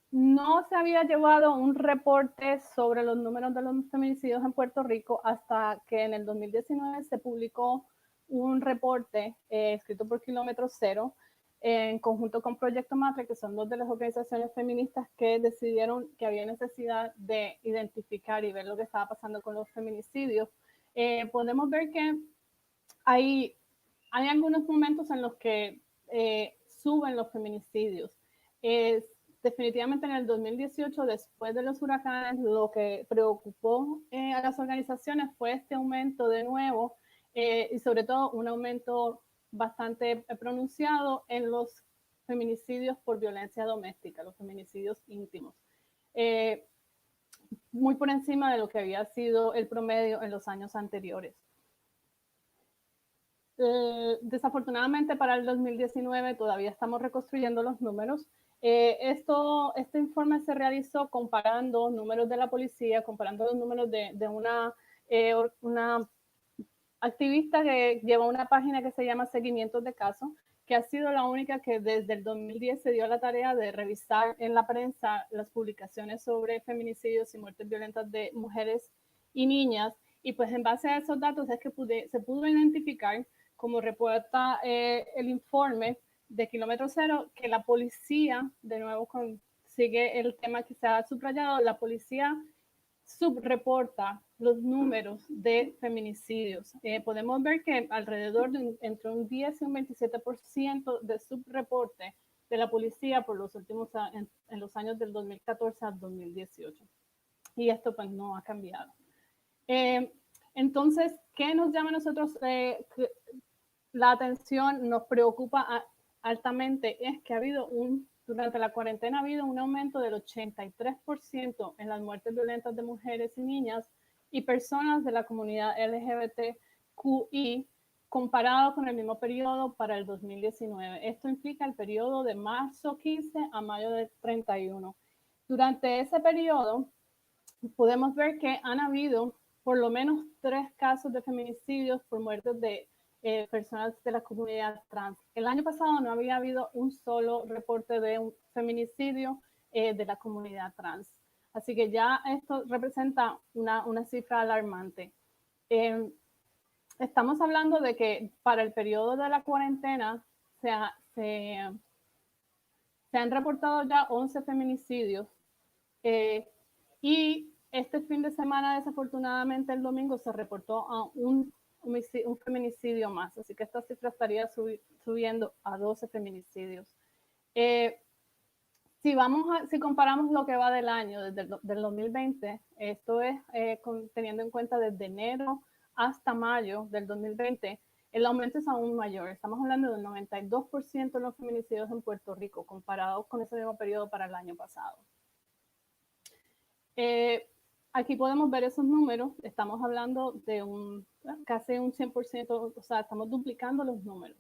No se había llevado un reporte sobre los números de los feminicidios en Puerto Rico hasta que en el 2019 se publicó un reporte escrito por Kilómetro Cero en conjunto con Proyecto Matre, que son dos de las organizaciones feministas que decidieron que había necesidad de identificar y ver lo que estaba pasando con los feminicidios. Podemos ver que hay algunos momentos en los que suben los feminicidios. definitivamente en el 2018, después de los huracanes, lo que preocupó a las organizaciones fue este aumento de nuevo y sobre todo un aumento bastante pronunciado en los feminicidios por violencia doméstica, los feminicidios íntimos. Muy por encima de lo que había sido el promedio en los años anteriores. Desafortunadamente para el 2019 todavía estamos reconstruyendo los números. Este informe se realizó comparando números de la policía, comparando los números de una activista que lleva una página que se llama Seguimientos de Casos, que ha sido la única que desde el 2010 se dio la tarea de revisar en la prensa las publicaciones sobre feminicidios y muertes violentas de mujeres y niñas. Y pues en base a esos datos es que se pudo identificar, como reporta el informe de Kilómetro Cero, que la policía, de nuevo sigue el tema que se ha subrayado, la policía subreporta los números de feminicidios. Podemos ver que alrededor de entre un 10 y un 27% de subreporte de la policía por los últimos en los años del 2014 al 2018. Y esto pues no ha cambiado. Entonces, ¿qué nos llama a nosotros la atención? Nos preocupa altamente es que durante la cuarentena ha habido un aumento del 83% en las muertes violentas de mujeres y niñas y personas de la comunidad LGBTQI comparado con el mismo periodo para el 2019. Esto implica el periodo de marzo 15 a mayo del 31. Durante ese periodo podemos ver que han habido por lo menos 3 casos de feminicidios por muertes de personas de la comunidad trans. El año pasado no había habido un solo reporte de un feminicidio de la comunidad trans. Así que ya esto representa una cifra alarmante. Estamos hablando de que para el periodo de la cuarentena se han reportado ya 11 feminicidios y este fin de semana, desafortunadamente, el domingo se reportó a un feminicidio más, así que esta cifra estaría subiendo a 12 feminicidios. Si comparamos lo que va del año, desde del 2020, esto es teniendo en cuenta desde enero hasta mayo del 2020, el aumento es aún mayor. Estamos hablando del 92% de los feminicidios en Puerto Rico, comparados con ese mismo periodo para el año pasado. Aquí podemos ver esos números. Estamos hablando de casi un 100%, o sea, estamos duplicando los números,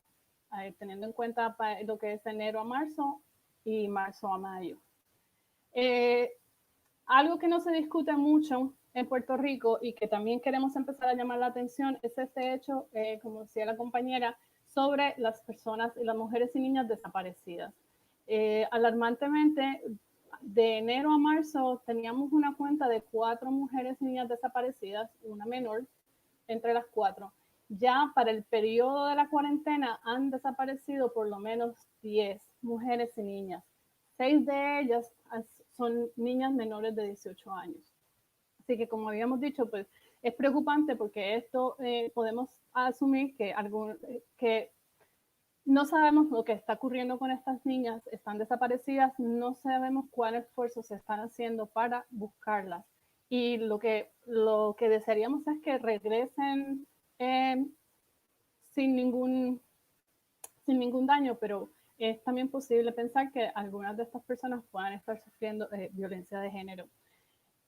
teniendo en cuenta lo que es enero a marzo y marzo a mayo. Algo que no se discute mucho en Puerto Rico y que también queremos empezar a llamar la atención es este hecho, como decía la compañera, sobre las personas y las mujeres y niñas desaparecidas. Alarmantemente, de enero a marzo teníamos una cuenta de 4 mujeres y niñas desaparecidas, una menor entre las 4. Ya para el periodo de la cuarentena han desaparecido por lo menos 10 mujeres y niñas. 6 de ellas son niñas menores de 18 años. Así que, como habíamos dicho, pues es preocupante porque esto podemos asumir que no sabemos lo que está ocurriendo con estas niñas, están desaparecidas, no sabemos cuáles esfuerzos se están haciendo para buscarlas. Y lo que desearíamos es que regresen sin ningún daño, pero es también posible pensar que algunas de estas personas puedan estar sufriendo violencia de género.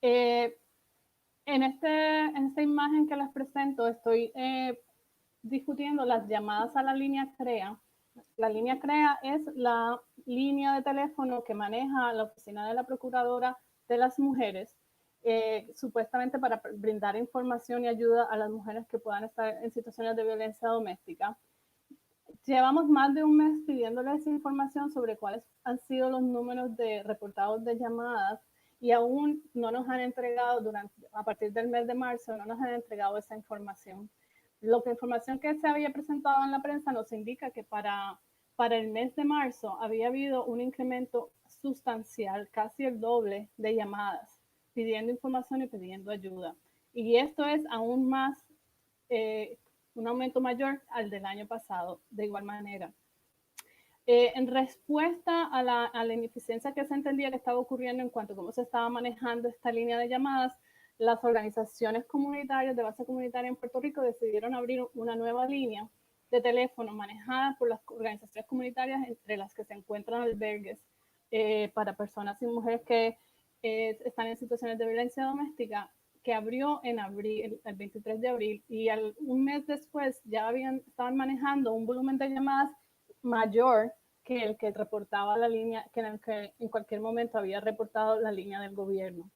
En esta imagen que les presento estoy discutiendo las llamadas a la línea CREA. La línea CREA es la línea de teléfono que maneja la Oficina de la Procuradora de las Mujeres, supuestamente para brindar información y ayuda a las mujeres que puedan estar en situaciones de violencia doméstica. Llevamos más de un mes pidiéndoles información sobre cuáles han sido los números de reportados de llamadas y aún no nos han entregado a partir del mes de marzo, no nos han entregado esa información. La información que se había presentado en la prensa nos indica que para el mes de marzo había habido un incremento sustancial, casi el doble de llamadas, pidiendo información y pidiendo ayuda. Y esto es aún más, un aumento mayor al del año pasado, de igual manera. En respuesta a la ineficiencia que se entendía que estaba ocurriendo en cuanto a cómo se estaba manejando esta línea de llamadas, las organizaciones comunitarias de base comunitaria en Puerto Rico decidieron abrir una nueva línea de teléfono manejada por las organizaciones comunitarias, entre las que se encuentran albergues para personas y mujeres que están en situaciones de violencia doméstica, que abrió en abril, el 23 de abril, y un mes después ya estaban manejando un volumen de llamadas mayor que el que reportaba la línea, que en el que en cualquier momento había reportado la línea del gobierno.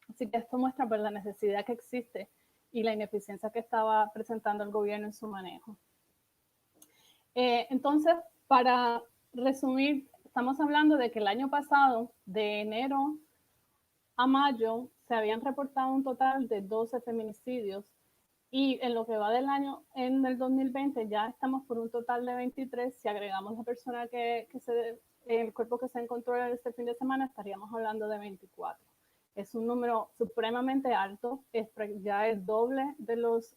Así que esto muestra pues, la necesidad que existe y la ineficiencia que estaba presentando el gobierno en su manejo. Entonces, para resumir, estamos hablando de que el año pasado, de enero a mayo, se habían reportado un total de 12 feminicidios, y en lo que va del año, en el 2020, ya estamos por un total de 23. Si agregamos la persona el cuerpo que se encontró este fin de semana, estaríamos hablando de 24. Es un número supremamente alto, ya el doble de los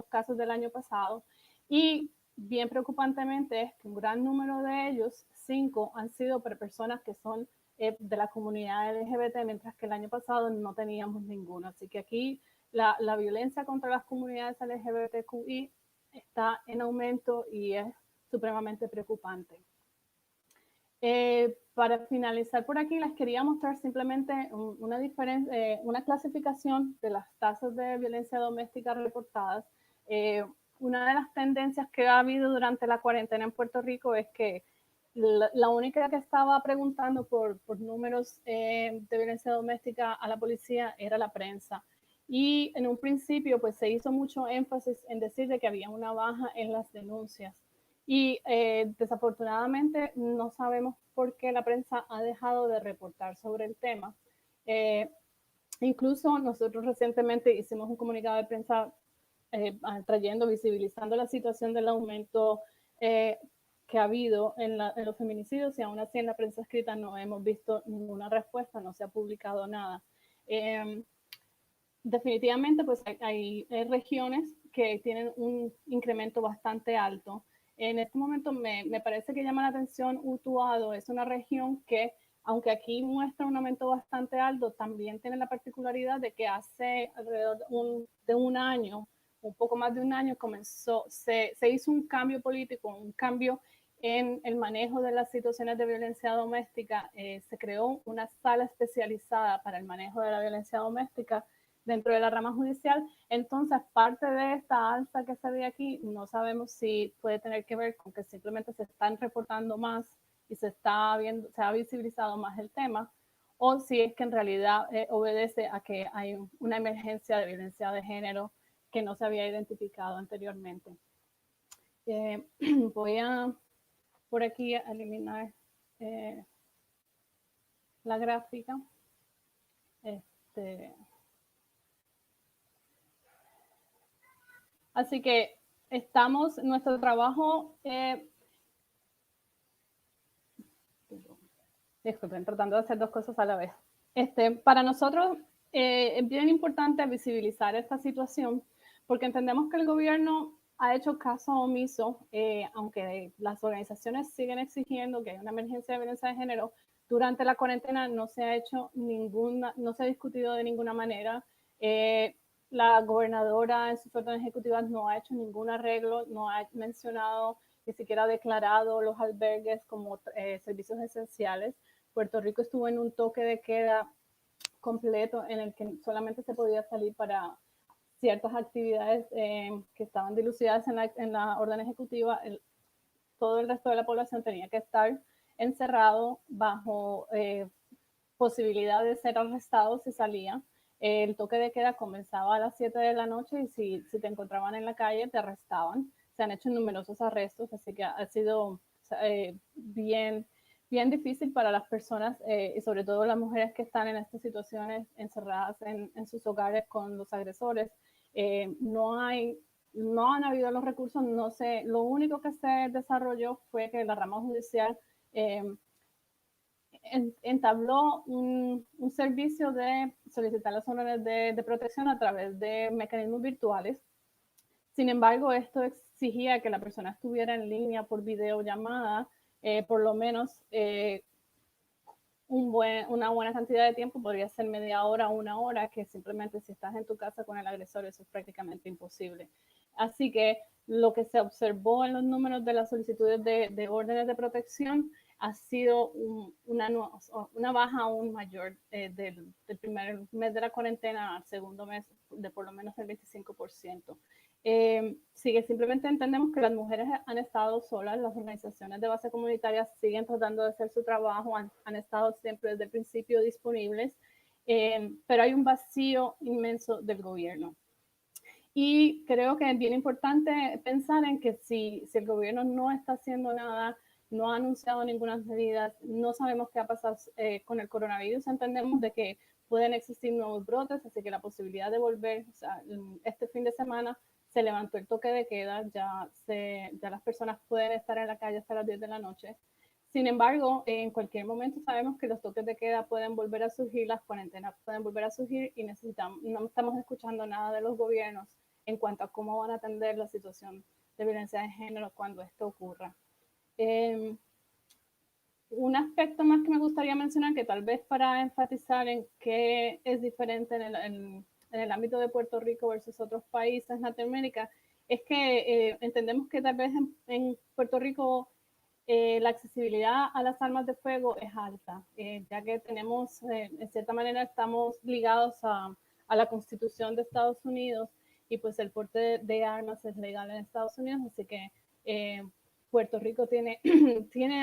casos del año pasado, y bien preocupantemente es que un gran número de ellos, 5, han sido para personas que son de la comunidad LGBT, mientras que el año pasado no teníamos ninguno. Así que aquí la violencia contra las comunidades LGBTQI está en aumento y es supremamente preocupante. Para finalizar por aquí, les quería mostrar simplemente una clasificación de las tasas de violencia doméstica reportadas. Una de las tendencias que ha habido durante la cuarentena en Puerto Rico es que la única que estaba preguntando por números de violencia doméstica a la policía era la prensa. Y en un principio pues se hizo mucho énfasis en decir de que había una baja en las denuncias. Y desafortunadamente no sabemos por qué la prensa ha dejado de reportar sobre el tema. Incluso nosotros recientemente hicimos un comunicado de prensa visibilizando la situación del aumento que ha habido en los feminicidios, y aún así en la prensa escrita no hemos visto ninguna respuesta, no se ha publicado nada. Definitivamente pues hay regiones que tienen un incremento bastante alto. En este momento me parece que llama la atención Utuado. Es una región que, aunque aquí muestra un aumento bastante alto, también tiene la particularidad de que hace alrededor de un año, un poco más de un año, se hizo un cambio político, un cambio en el manejo de las situaciones de violencia doméstica. Se creó una sala especializada para el manejo de la violencia doméstica dentro de la rama judicial. Entonces, parte de esta alza que se ve aquí, no sabemos si puede tener que ver con que simplemente se están reportando más y se ha visibilizado más el tema, o si es que en realidad obedece a que hay una emergencia de violencia de género que no se había identificado anteriormente. Voy a por aquí a eliminar la gráfica. Así que nuestro trabajo, disculpen, tratando de hacer dos cosas a la vez. Para nosotros es bien importante visibilizar esta situación, porque entendemos que el gobierno ha hecho caso omiso, aunque las organizaciones siguen exigiendo que haya una emergencia de violencia de género. Durante la cuarentena no se ha discutido de ninguna manera. La gobernadora en sus órdenes ejecutivas no ha hecho ningún arreglo, no ha mencionado, ni siquiera ha declarado los albergues como servicios esenciales. Puerto Rico estuvo en un toque de queda completo en el que solamente se podía salir para ciertas actividades que estaban dilucidadas en la orden ejecutiva. Todo el resto de la población tenía que estar encerrado bajo posibilidad de ser arrestado si salía. El toque de queda comenzaba a las 7 de la noche y si te encontraban en la calle te arrestaban. Se han hecho numerosos arrestos, así que ha sido bien difícil para las personas y sobre todo las mujeres que están en estas situaciones encerradas en sus hogares con los agresores. No han habido los recursos, lo único que se desarrolló fue que la rama judicial entabló un servicio de solicitar las órdenes de protección a través de mecanismos virtuales. Sin embargo, esto exigía que la persona estuviera en línea por videollamada por lo menos una buena cantidad de tiempo, podría ser media hora o una hora, que simplemente si estás en tu casa con el agresor eso es prácticamente imposible. Así que lo que se observó en los números de las solicitudes de órdenes de protección ha sido una baja aún mayor del primer mes de la cuarentena al segundo mes, de por lo menos el 25%. Sigue, simplemente entendemos que las mujeres han estado solas, las organizaciones de base comunitaria siguen tratando de hacer su trabajo, han estado siempre desde el principio disponibles, pero hay un vacío inmenso del gobierno. Y creo que es bien importante pensar en que si el gobierno no está haciendo nada, no ha anunciado ninguna medida, no sabemos qué ha pasado con el coronavirus, entendemos de que pueden existir nuevos brotes, así que la posibilidad de volver, o sea, este fin de semana se levantó el toque de queda, ya las personas pueden estar en la calle hasta las 10 de la noche. Sin embargo, en cualquier momento sabemos que los toques de queda pueden volver a surgir, las cuarentenas pueden volver a surgir y no estamos escuchando nada de los gobiernos en cuanto a cómo van a atender la situación de violencia de género cuando esto ocurra. Un aspecto más que me gustaría mencionar, que tal vez para enfatizar en qué es diferente en el ámbito de Puerto Rico versus otros países en Latinoamérica, es que entendemos que tal vez en Puerto Rico la accesibilidad a las armas de fuego es alta, ya que tenemos, en cierta manera, estamos ligados a la Constitución de Estados Unidos y pues el porte de armas es legal en Estados Unidos, así que Puerto Rico tiene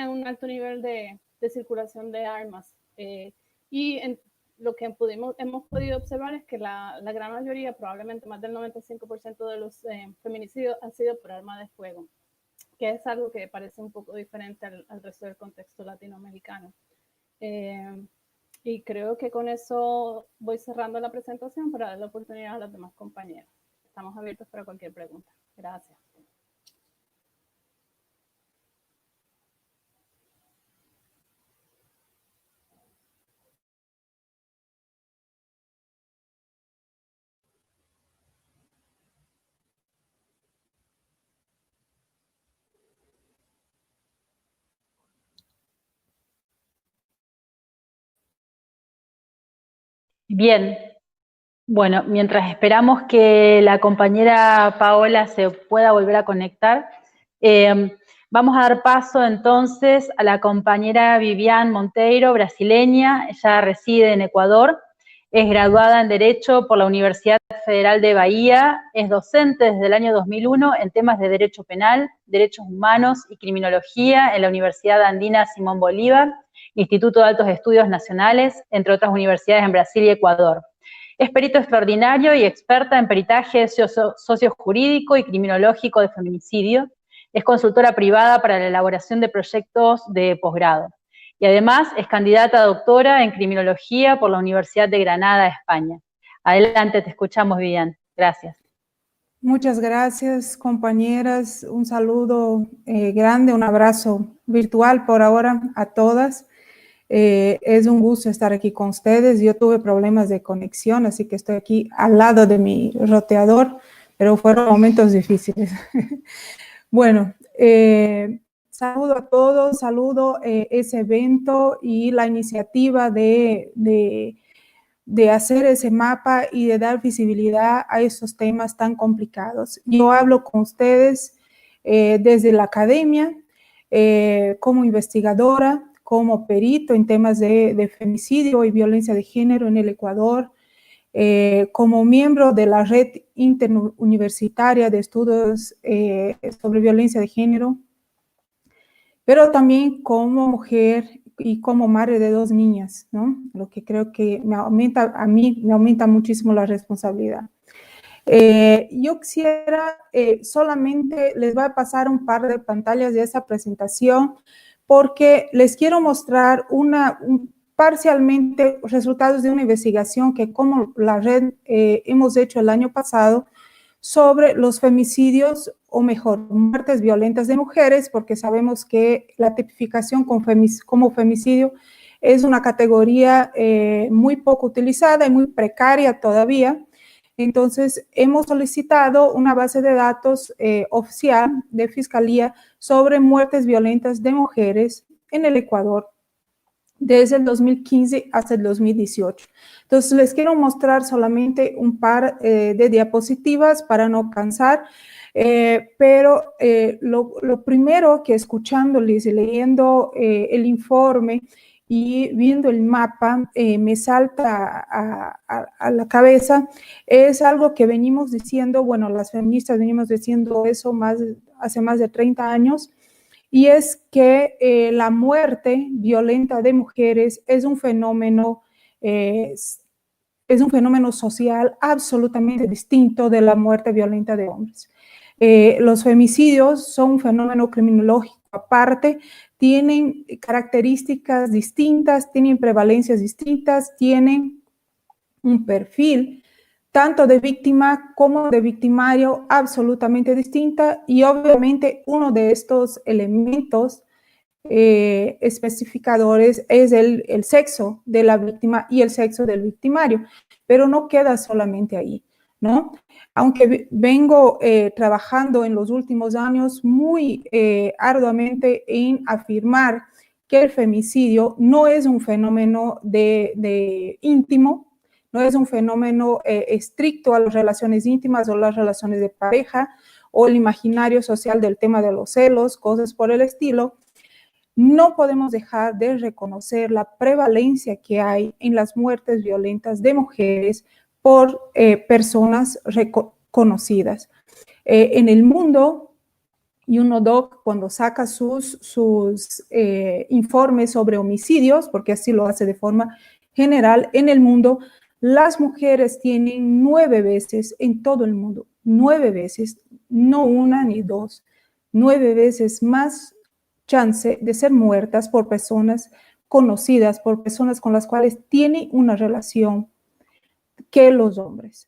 un alto nivel de circulación de armas. Y lo que hemos podido observar es que la gran mayoría, probablemente más del 95% de los feminicidios han sido por arma de fuego, que es algo que parece un poco diferente al resto del contexto latinoamericano. Y creo que con eso voy cerrando la presentación para dar la oportunidad a las demás compañeras. Estamos abiertos para cualquier pregunta. Gracias. Bien, bueno, mientras esperamos que la compañera Paola se pueda volver a conectar, vamos a dar paso entonces a la compañera Vivian Monteiro, brasileña. Ella reside en Ecuador, es graduada en Derecho por la Universidad Federal de Bahía, es docente desde el año 2001 en temas de Derecho Penal, Derechos Humanos y Criminología en la Universidad Andina Simón Bolívar, Instituto de Altos Estudios Nacionales, entre otras universidades en Brasil y Ecuador. Es perito extraordinario y experta en peritaje sociojurídico y criminológico de feminicidio. Es consultora privada para la elaboración de proyectos de posgrado. Y además es candidata a doctora en criminología por la Universidad de Granada, España. Adelante, te escuchamos, Vivian. Gracias. Muchas gracias, compañeras. Un saludo grande, un abrazo virtual por ahora a todas. Es un gusto estar aquí con ustedes. Yo tuve problemas de conexión, así que estoy aquí al lado de mi roteador, pero fueron momentos difíciles. Bueno, saludo a todos, saludo ese evento y la iniciativa de hacer ese mapa y de dar visibilidad a esos temas tan complicados. Yo hablo con ustedes desde la academia, como investigadora, como perito en temas de femicidio y violencia de género en el Ecuador, como miembro de la Red Interuniversitaria de Estudios sobre Violencia de Género, pero también como mujer y como madre de 2 niñas, ¿no? Lo que creo que me aumenta muchísimo la responsabilidad. Yo quisiera, solamente les voy a pasar un par de pantallas de esa presentación porque les quiero mostrar parcialmente resultados de una investigación que como la red hemos hecho el año pasado sobre los femicidios, o mejor, muertes violentas de mujeres, porque sabemos que la tipificación como femicidio es una categoría muy poco utilizada y muy precaria todavía. Entonces, hemos solicitado una base de datos oficial de Fiscalía sobre muertes violentas de mujeres en el Ecuador desde el 2015 hasta el 2018. Entonces, les quiero mostrar solamente un par de diapositivas para no cansar, pero lo primero que escuchándoles y leyendo el informe y viendo el mapa me salta a la cabeza, es algo que venimos diciendo, bueno, las feministas venimos diciendo eso hace más de 30 años, y es que la muerte violenta de mujeres es un fenómeno social absolutamente distinto de la muerte violenta de hombres. Los femicidios son un fenómeno criminológico aparte, tienen características distintas, tienen prevalencias distintas, tienen un perfil tanto de víctima como de victimario absolutamente distinta, y obviamente uno de estos elementos especificadores es el sexo de la víctima y el sexo del victimario, pero no queda solamente ahí, ¿no? Aunque vengo trabajando en los últimos años muy arduamente en afirmar que el femicidio no es un fenómeno de íntimo, no es un fenómeno estricto a las relaciones íntimas o las relaciones de pareja o el imaginario social del tema de los celos, cosas por el estilo. No podemos dejar de reconocer la prevalencia que hay en las muertes violentas de mujeres por personas conocidas. En el mundo, UNODOC, cuando saca sus informes sobre homicidios, porque así lo hace de forma general, en el mundo, las mujeres tienen 9 veces en todo el mundo, 9 veces, no una ni dos, 9 veces más chance de ser muertas por personas conocidas, por personas con las cuales tienen una relación que los hombres.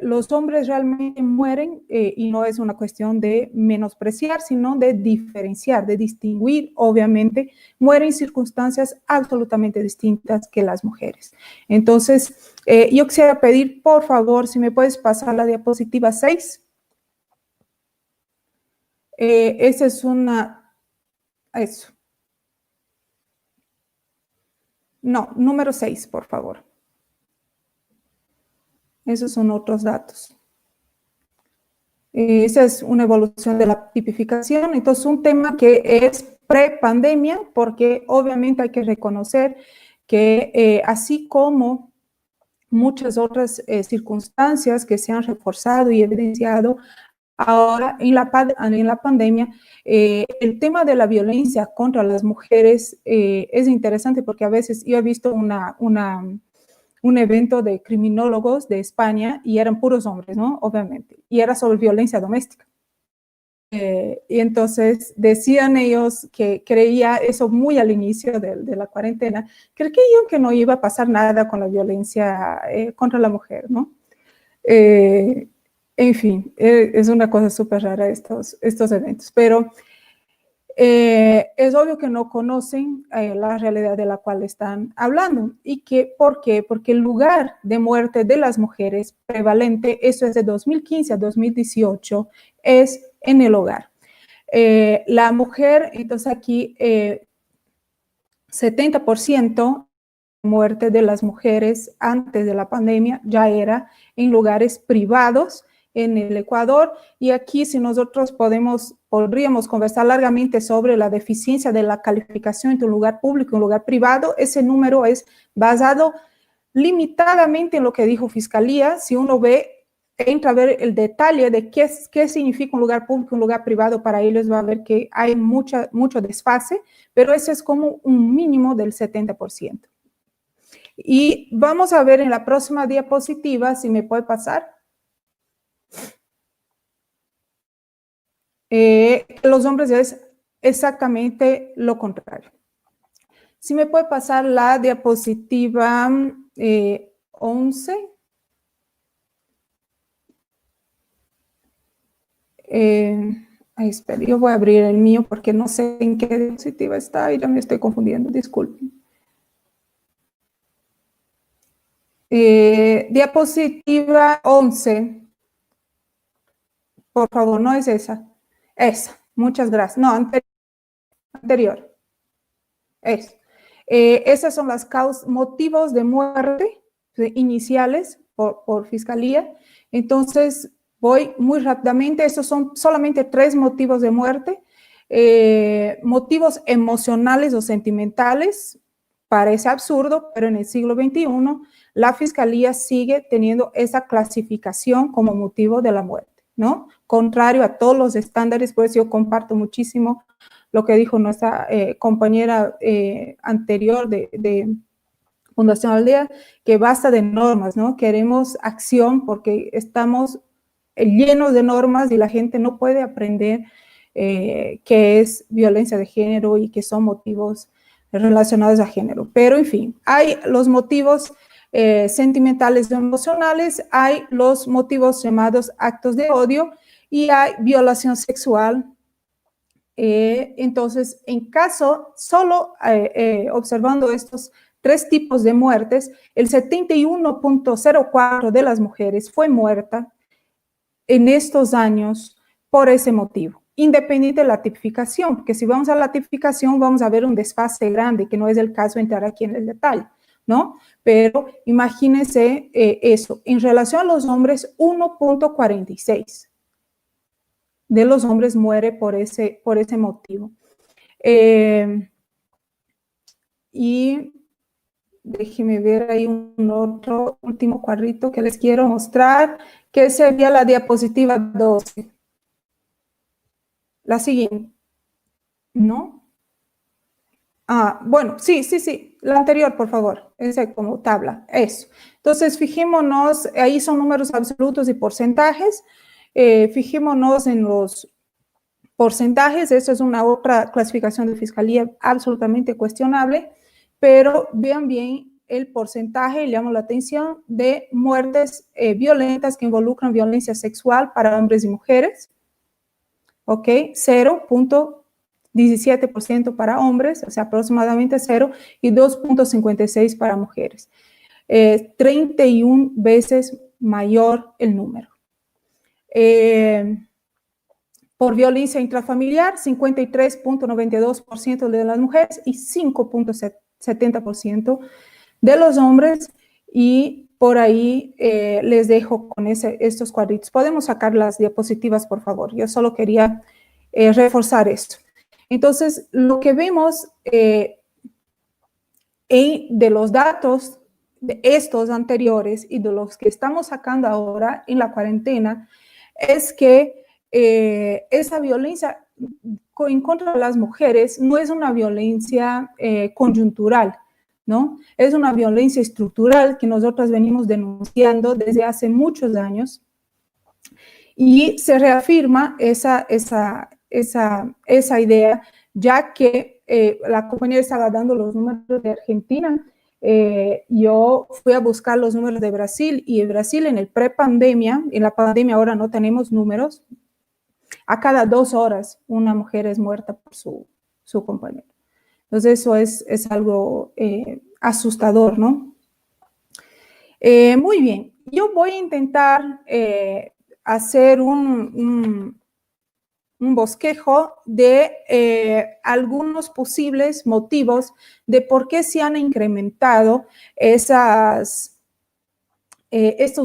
Los hombres realmente mueren y no es una cuestión de menospreciar, sino de diferenciar, de distinguir, obviamente, mueren en circunstancias absolutamente distintas que las mujeres. Entonces, yo quisiera pedir, por favor, si me puedes pasar la diapositiva 6. Esa es eso. No, número 6, por favor. Esos son otros datos. Esa es una evolución de la tipificación. Entonces, un tema que es pre-pandemia, porque obviamente hay que reconocer que así como muchas otras circunstancias que se han reforzado y evidenciado ahora en la pandemia, el tema de la violencia contra las mujeres es interesante porque a veces yo he visto un evento de criminólogos de España y eran puros hombres, ¿no? Obviamente, y era sobre violencia doméstica. Y entonces decían ellos que creía eso muy al inicio de la cuarentena, creían que no iba a pasar nada con la violencia contra la mujer, ¿no? En fin, es una cosa súper rara estos eventos, pero es obvio que no conocen la realidad de la cual están hablando. ¿Y por qué? Porque el lugar de muerte de las mujeres prevalente, eso es de 2015 a 2018, es en el hogar. La mujer, entonces aquí, 70% de muerte de las mujeres antes de la pandemia ya era en lugares privados en el Ecuador, y aquí si nosotros podríamos conversar largamente sobre la deficiencia de la calificación entre un lugar público y un lugar privado. Ese número es basado limitadamente en lo que dijo Fiscalía. Si uno entra a ver el detalle de qué significa un lugar público y un lugar privado, para ellos va a ver que hay mucho desfase, pero eso es como un mínimo del 70%. Y vamos a ver en la próxima diapositiva, si me puede pasar. Los hombres es exactamente lo contrario. Si me puede pasar la diapositiva 11. Espera, yo voy a abrir el mío porque no sé en qué diapositiva está y ya me estoy confundiendo, disculpen. Diapositiva 11. Por favor, no es esa. Esa. Muchas gracias. No, anterior. Eso. Esas son las causas, motivos de muerte iniciales por fiscalía. Entonces, voy muy rápidamente. Estos son solamente 3 motivos de muerte. Motivos emocionales o sentimentales. Parece absurdo, pero en el siglo XXI la fiscalía sigue teniendo esa clasificación como motivo de la muerte, ¿no? Contrario a todos los estándares, pues yo comparto muchísimo lo que dijo nuestra compañera anterior de Fundación Aldea, que basta de normas, ¿no? Queremos acción porque estamos llenos de normas y la gente no puede aprender qué es violencia de género y qué son motivos relacionados a género. Pero, en fin, hay los motivos sentimentales o emocionales, hay los motivos llamados actos de odio y hay violación sexual. Entonces, en caso, solo observando estos 3 tipos de muertes, el 71.04% de las mujeres fue muerta en estos años por ese motivo, independiente de la tipificación, porque si vamos a la tipificación vamos a ver un desfase grande, que no es el caso entrar aquí en el detalle, ¿no? Pero imagínense eso. En relación a los hombres, 1.46% de los hombres muere por ese motivo. Y déjenme ver ahí un otro último cuadrito que les quiero mostrar, que sería la diapositiva 12. La siguiente. ¿No? Bueno, sí. La anterior, por favor. Ese como tabla. Eso. Entonces, fijémonos, ahí son números absolutos y porcentajes. Fijémonos en los porcentajes. Esa es una otra clasificación de fiscalía absolutamente cuestionable, pero vean bien el porcentaje, llamo la atención, de muertes violentas que involucran violencia sexual para hombres y mujeres. ¿Ok? 0.17% para hombres, o sea, aproximadamente 0, y 2.56% para mujeres. 31 veces mayor el número. Por violencia intrafamiliar, 53.92% de las mujeres y 5.70% de los hombres, y por ahí les dejo con estos cuadritos. Podemos sacar las diapositivas, por favor. Yo solo quería reforzar esto. Entonces, lo que vemos de los datos de estos anteriores y de los que estamos sacando ahora en la cuarentena es que esa violencia en contra de las mujeres no es una violencia coyuntural, ¿no? Es una violencia estructural que nosotros venimos denunciando desde hace muchos años, y se reafirma esa idea, ya que la compañera estaba dando los números de Argentina. Yo fui a buscar los números de Brasil, y en Brasil en el prepandemia, en la pandemia ahora no tenemos números, a cada 2 horas una mujer es muerta por su compañero. Entonces eso es algo asustador, ¿no? Muy bien, yo voy a intentar hacer un bosquejo de algunos posibles motivos de por qué se han incrementado estos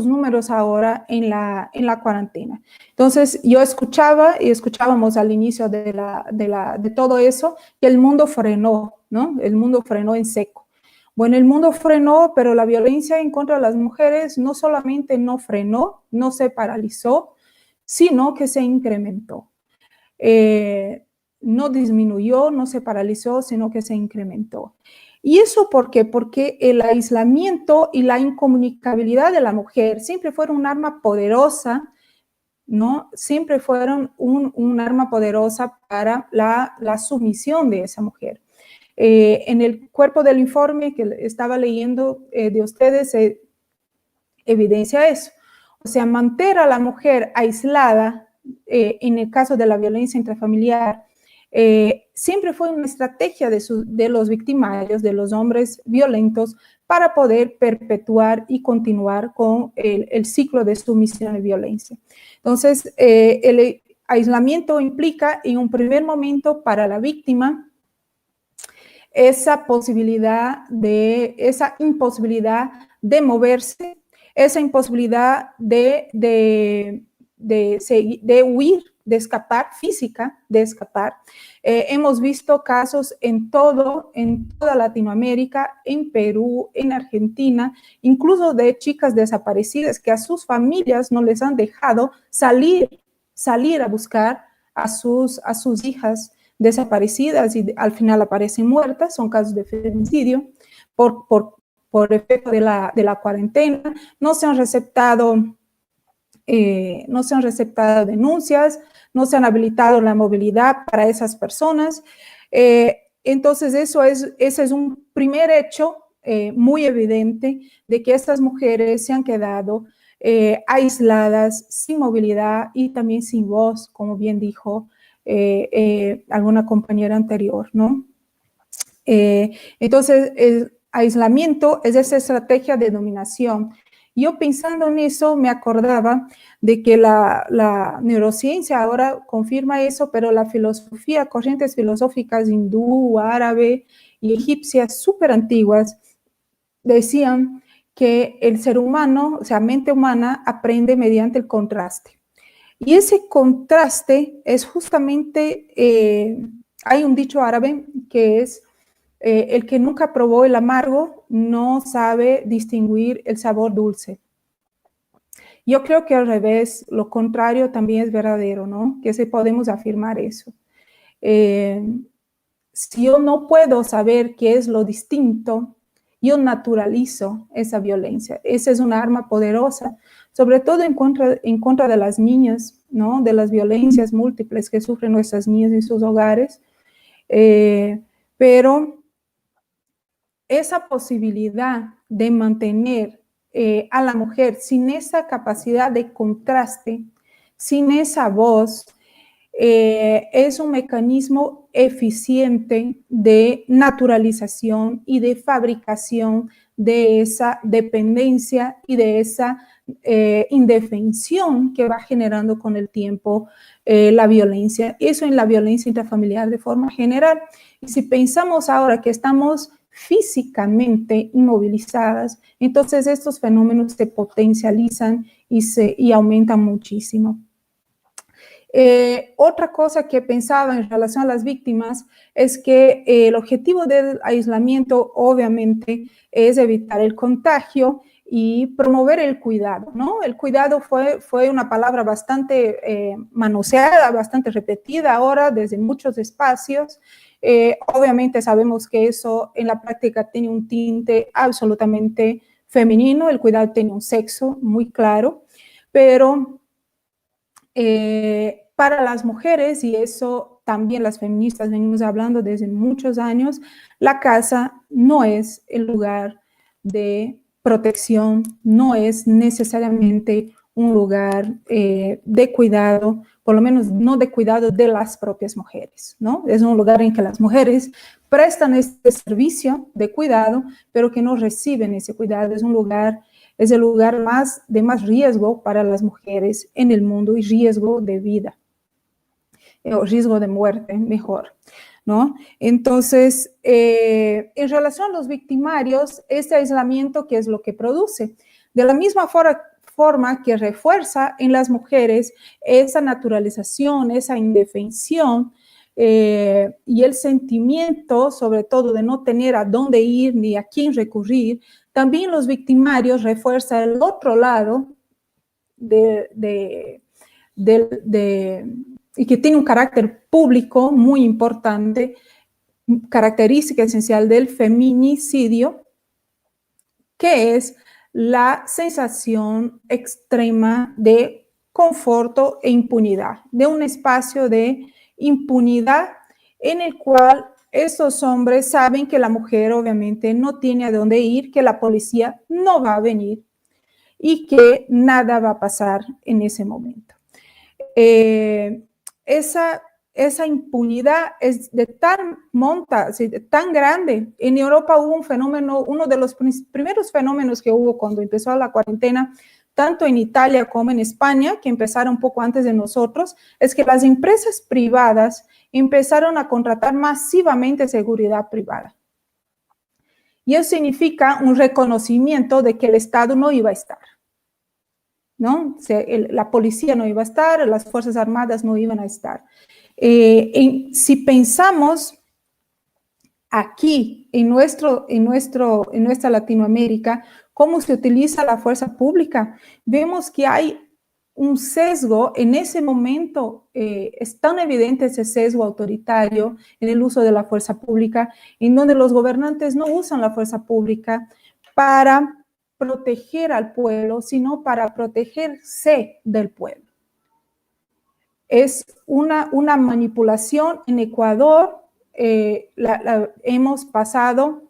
números ahora en la cuarentena. Entonces, yo escuchábamos al inicio de todo eso, que el mundo frenó, ¿no? El mundo frenó en seco. Bueno, el mundo frenó, pero la violencia en contra de las mujeres no solamente no frenó, no se paralizó, sino que se incrementó. No disminuyó, no se paralizó, sino que se incrementó. ¿Y eso por qué? Porque el aislamiento y la incomunicabilidad de la mujer siempre fueron un arma poderosa, ¿no? Siempre fueron un arma poderosa para la sumisión de esa mujer. En el cuerpo del informe que estaba leyendo de ustedes se evidencia eso. O sea, mantener a la mujer aislada en el caso de la violencia intrafamiliar siempre fue una estrategia de los victimarios, de los hombres violentos, para poder perpetuar y continuar con el ciclo de sumisión y violencia. Entonces, el aislamiento implica en un primer momento para la víctima esa imposibilidad de moverse, esa imposibilidad de huir, de escapar, física, de escapar. Hemos visto casos en toda Latinoamérica, en Perú, en Argentina, incluso de chicas desaparecidas que a sus familias no les han dejado salir a buscar a sus hijas desaparecidas y al final aparecen muertas. Son casos de feminicidio por efecto de la cuarentena. No se han receptado denuncias, no se han habilitado la movilidad para esas personas. Entonces, ese es un primer hecho muy evidente de que estas mujeres se han quedado aisladas, sin movilidad y también sin voz, como bien dijo alguna compañera anterior, ¿no? Entonces, el aislamiento es esa estrategia de dominación. Yo pensando en eso me acordaba de que la neurociencia ahora confirma eso, pero la filosofía, corrientes filosóficas hindú, árabe y egipcias súper antiguas decían que el ser humano, o sea, mente humana, aprende mediante el contraste. Y ese contraste es justamente, hay un dicho árabe que es, el que nunca probó el amargo no sabe distinguir el sabor dulce. Yo creo que al revés, lo contrario también es verdadero, ¿no? Que sí podemos afirmar eso. Si yo no puedo saber qué es lo distinto, yo naturalizo esa violencia. Esa es una arma poderosa, sobre todo en contra de las niñas, ¿no? De las violencias múltiples que sufren nuestras niñas en sus hogares. Pero esa posibilidad de mantener a la mujer sin esa capacidad de contraste, sin esa voz, es un mecanismo eficiente de naturalización y de fabricación de esa dependencia y de esa indefensión que va generando con el tiempo la violencia. Eso en la violencia intrafamiliar de forma general. Y si pensamos ahora que estamos físicamente inmovilizadas, entonces estos fenómenos se potencializan y aumentan muchísimo. Otra cosa que pensaba en relación a las víctimas es que el objetivo del aislamiento obviamente es evitar el contagio y promover el cuidado, ¿no? El cuidado fue una palabra bastante manoseada, bastante repetida ahora desde muchos espacios. Obviamente sabemos que eso en la práctica tiene un tinte absolutamente femenino, el cuidado tiene un sexo muy claro, pero para las mujeres, y eso también las feministas venimos hablando desde muchos años, la casa no es el lugar de protección, no es necesariamente un lugar de cuidado, por lo menos no de cuidado de las propias mujeres, ¿no? Es un lugar en que las mujeres prestan este servicio de cuidado, pero que no reciben ese cuidado. Es el lugar de más riesgo para las mujeres en el mundo y riesgo de vida, o riesgo de muerte, mejor, ¿no? Entonces, en relación a los victimarios, este aislamiento, ¿qué es lo que produce? De la misma forma que refuerza en las mujeres esa naturalización, esa indefensión, y el sentimiento, sobre todo, de no tener a dónde ir ni a quién recurrir, también los victimarios refuerzan el otro lado y que tiene un carácter público muy importante, característica esencial del feminicidio, que es la sensación extrema de conforto e impunidad, de un espacio de impunidad en el cual estos hombres saben que la mujer obviamente no tiene a dónde ir, que la policía no va a venir y que nada va a pasar en ese momento. Esa esa impunidad es de tan monta, tan grande. En Europa hubo un fenómeno, uno de los primeros fenómenos que hubo cuando empezó la cuarentena, tanto en Italia como en España, que empezaron un poco antes de nosotros, es que las empresas privadas empezaron a contratar masivamente seguridad privada. Y eso significa un reconocimiento de que el Estado no iba a estar, ¿no? O sea, la policía no iba a estar, las Fuerzas Armadas no iban a estar. Si pensamos aquí, en nuestra Latinoamérica, cómo se utiliza la fuerza pública, vemos que hay un sesgo en ese momento, es tan evidente ese sesgo autoritario en el uso de la fuerza pública, en donde los gobernantes no usan la fuerza pública para proteger al pueblo, sino para protegerse del pueblo. Es una manipulación. En Ecuador hemos pasado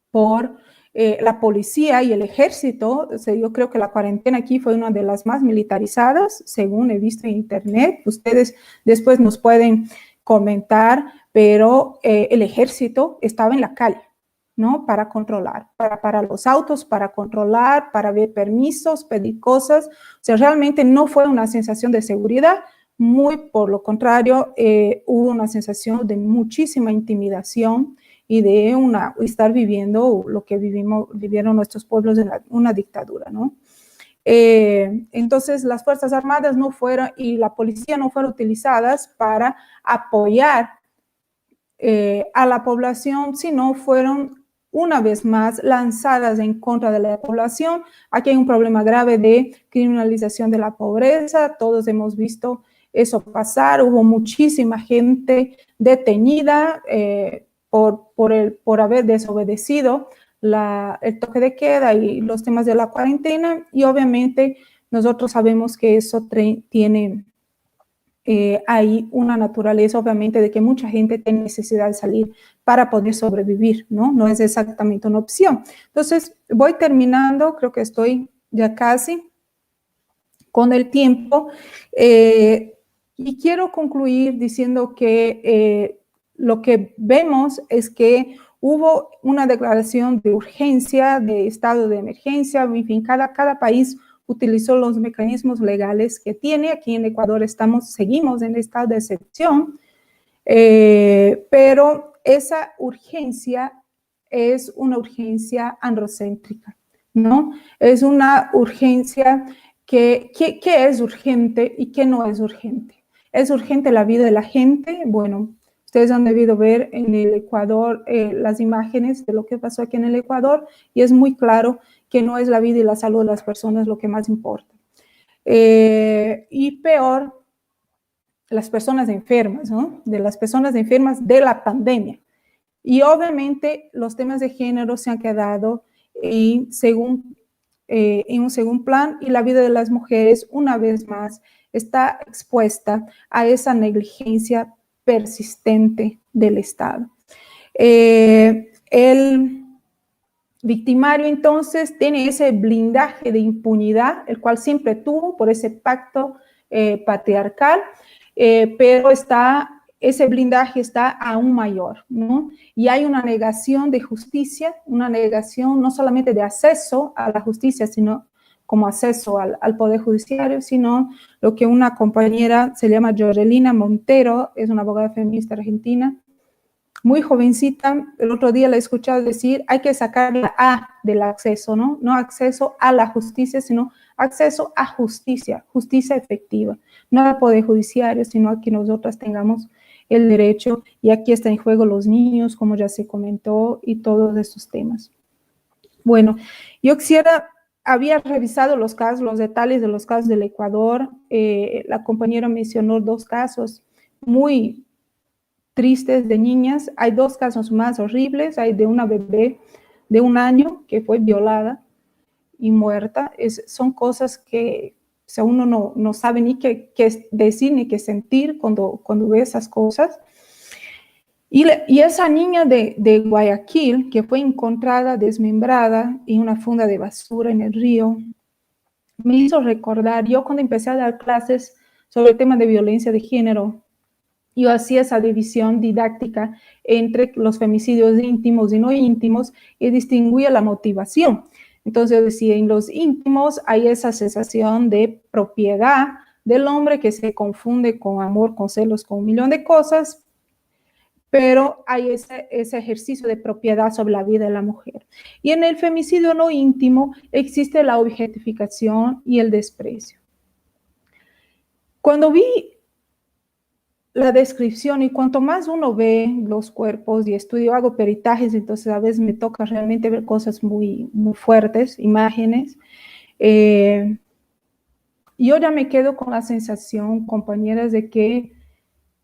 por la policía y el ejército. O sea, yo creo que la cuarentena aquí fue una de las más militarizadas, según he visto en internet. Ustedes después nos pueden comentar, pero el ejército estaba en la calle, ¿no? Para controlar, para los autos, para controlar, para ver permisos, pedir cosas. O sea, realmente no fue una sensación de seguridad, muy por lo contrario, hubo una sensación de muchísima intimidación y de estar viviendo lo que vivieron nuestros pueblos en una dictadura, ¿no? Entonces, las Fuerzas Armadas no fueron y la policía no fueron utilizadas para apoyar a la población, sino fueron una vez más lanzadas en contra de la población. Aquí hay un problema grave de criminalización de la pobreza. Todos hemos visto eso pasar. Hubo muchísima gente detenida por haber desobedecido el toque de queda y los temas de la cuarentena, y obviamente nosotros sabemos que eso tiene hay una naturaleza, obviamente, de que mucha gente tiene necesidad de salir para poder sobrevivir, ¿no? No es exactamente una opción. Entonces, voy terminando, creo que estoy ya casi con el tiempo, y quiero concluir diciendo que lo que vemos es que hubo una declaración de urgencia, de estado de emergencia, en fin, cada país utilizó los mecanismos legales que tiene. Aquí en Ecuador seguimos en estado de excepción, pero esa urgencia es una urgencia androcéntrica, ¿no? Es una urgencia que es urgente y que no es urgente. ¿Es urgente la vida de la gente? Bueno, ustedes han debido ver en el Ecuador las imágenes de lo que pasó aquí en el Ecuador, y es muy claro que no es la vida y la salud de las personas lo que más importa. Y peor, las personas enfermas, ¿no? De las personas enfermas de la pandemia. Y obviamente los temas de género se han quedado en un segundo plan, y la vida de las mujeres, una vez más, está expuesta a esa negligencia persistente del Estado. El victimario, entonces, tiene ese blindaje de impunidad, el cual siempre tuvo por ese pacto patriarcal, pero ese blindaje está aún mayor, ¿no? Y hay una negación de justicia, una negación no solamente de acceso a la justicia, sino como acceso al Poder Judiciario, sino lo que una compañera se llama Jorgelina Montero, es una abogada feminista argentina, muy jovencita. El otro día la he escuchado decir, hay que sacar la A del acceso, ¿no? No acceso a la justicia, sino acceso a justicia, justicia efectiva. No al Poder Judiciario, sino a que nosotras tengamos el derecho, y aquí está en juego los niños, como ya se comentó, y todos estos temas. Bueno, yo había revisado los casos, los detalles de los casos del Ecuador. La compañera mencionó 2 casos muy tristes de niñas. Hay 2 casos más horribles. Hay de una bebé de 1 año que fue violada y muerta. Son cosas que, o sea, uno no sabe ni qué decir ni qué sentir cuando ve esas cosas. Y esa niña de Guayaquil, que fue encontrada desmembrada en una funda de basura en el río, me hizo recordar, yo cuando empecé a dar clases sobre el tema de violencia de género yo hacía esa división didáctica entre los femicidios íntimos y no íntimos y distinguía la motivación. Entonces decía, en los íntimos hay esa sensación de propiedad del hombre que se confunde con amor, con celos, con un millón de cosas, pero hay ese ejercicio de propiedad sobre la vida de la mujer. Y en el femicidio no íntimo existe la objetificación y el desprecio. Cuando vi la descripción, y cuanto más uno ve los cuerpos y estudio, hago peritajes, entonces a veces me toca realmente ver cosas muy, muy fuertes, imágenes, yo ya me quedo con la sensación, compañeras, de que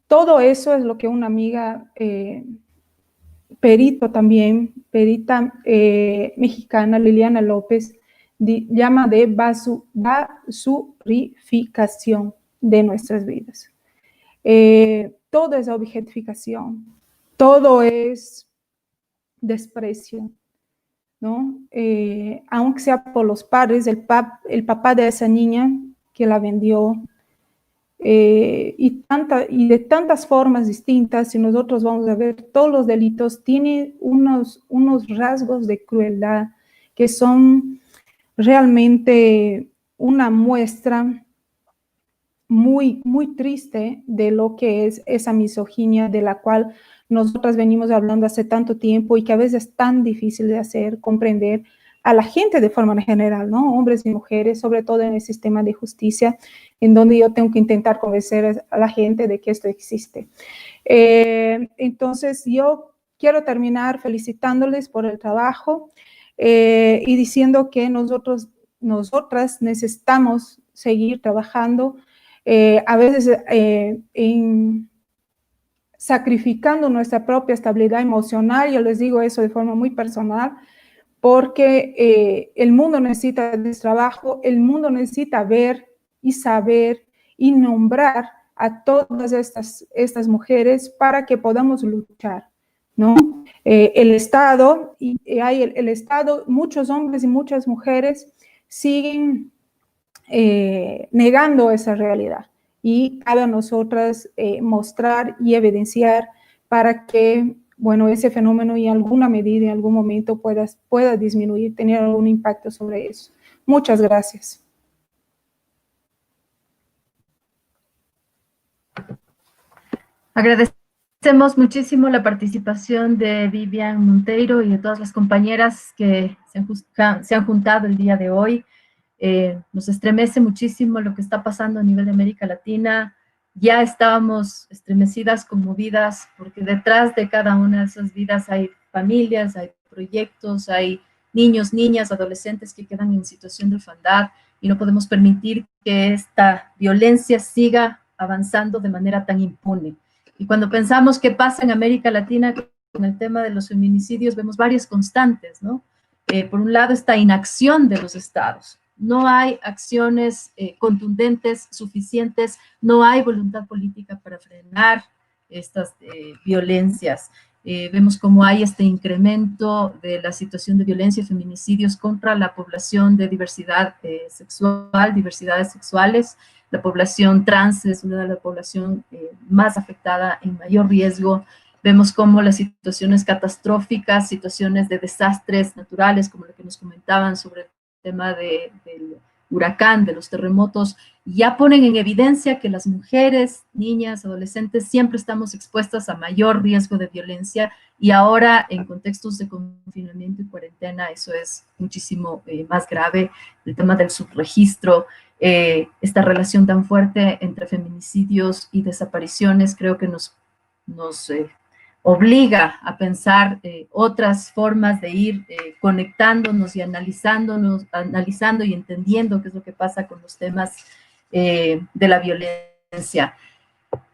todo eso es lo que una amiga perita mexicana, Liliana López, llama de basurificación de nuestras vidas. Todo es objetificación, todo es desprecio, ¿no? Aunque sea por los padres, el papá de esa niña que la vendió, y de tantas formas distintas. Si nosotros vamos a ver, todos los delitos tienen unos rasgos de crueldad que son realmente una muestra muy, muy triste de lo que es esa misoginia de la cual nosotras venimos hablando hace tanto tiempo y que a veces es tan difícil de hacer comprender a la gente de forma general, ¿no? Hombres y mujeres, sobre todo en el sistema de justicia, en donde yo tengo que intentar convencer a la gente de que esto existe. Entonces, yo quiero terminar felicitándoles por el trabajo y diciendo que nosotras necesitamos seguir trabajando, a veces sacrificando nuestra propia estabilidad emocional. Yo les digo eso de forma muy personal, porque el mundo necesita de trabajo, el mundo necesita ver y saber y nombrar a todas estas mujeres para que podamos luchar, ¿no? El Estado, el Estado, muchos hombres y muchas mujeres siguen negando esa realidad, y cabe a nosotras mostrar y evidenciar para que, bueno, ese fenómeno en alguna medida, en algún momento pueda disminuir, tener algún impacto sobre eso. Muchas gracias. Agradecemos muchísimo la participación de Vivian Monteiro y de todas las compañeras que se han juntado el día de hoy. Nos estremece muchísimo lo que está pasando a nivel de América Latina. Ya estábamos estremecidas, conmovidas, porque detrás de cada una de esas vidas hay familias, hay proyectos, hay niños, niñas, adolescentes que quedan en situación de orfandad, y no podemos permitir que esta violencia siga avanzando de manera tan impune. Y cuando pensamos qué pasa en América Latina con el tema de los feminicidios, vemos varias constantes, ¿no? Por un lado, esta inacción de los estados. No hay acciones contundentes, suficientes, no hay voluntad política para frenar estas violencias. Vemos cómo hay este incremento de la situación de violencia y feminicidios contra la población de diversidad sexual, diversidades sexuales. La población trans es una de las poblaciones más afectada, en mayor riesgo. Vemos cómo las situaciones catastróficas, situaciones de desastres naturales, como lo que nos comentaban sobre el tema del huracán, de los terremotos, ya ponen en evidencia que las mujeres, niñas, adolescentes, siempre estamos expuestas a mayor riesgo de violencia, y ahora en contextos de confinamiento y cuarentena eso es muchísimo más grave. El tema del subregistro, esta relación tan fuerte entre feminicidios y desapariciones, creo que nos obliga a pensar otras formas de ir conectándonos y analizando y entendiendo qué es lo que pasa con los temas de la violencia.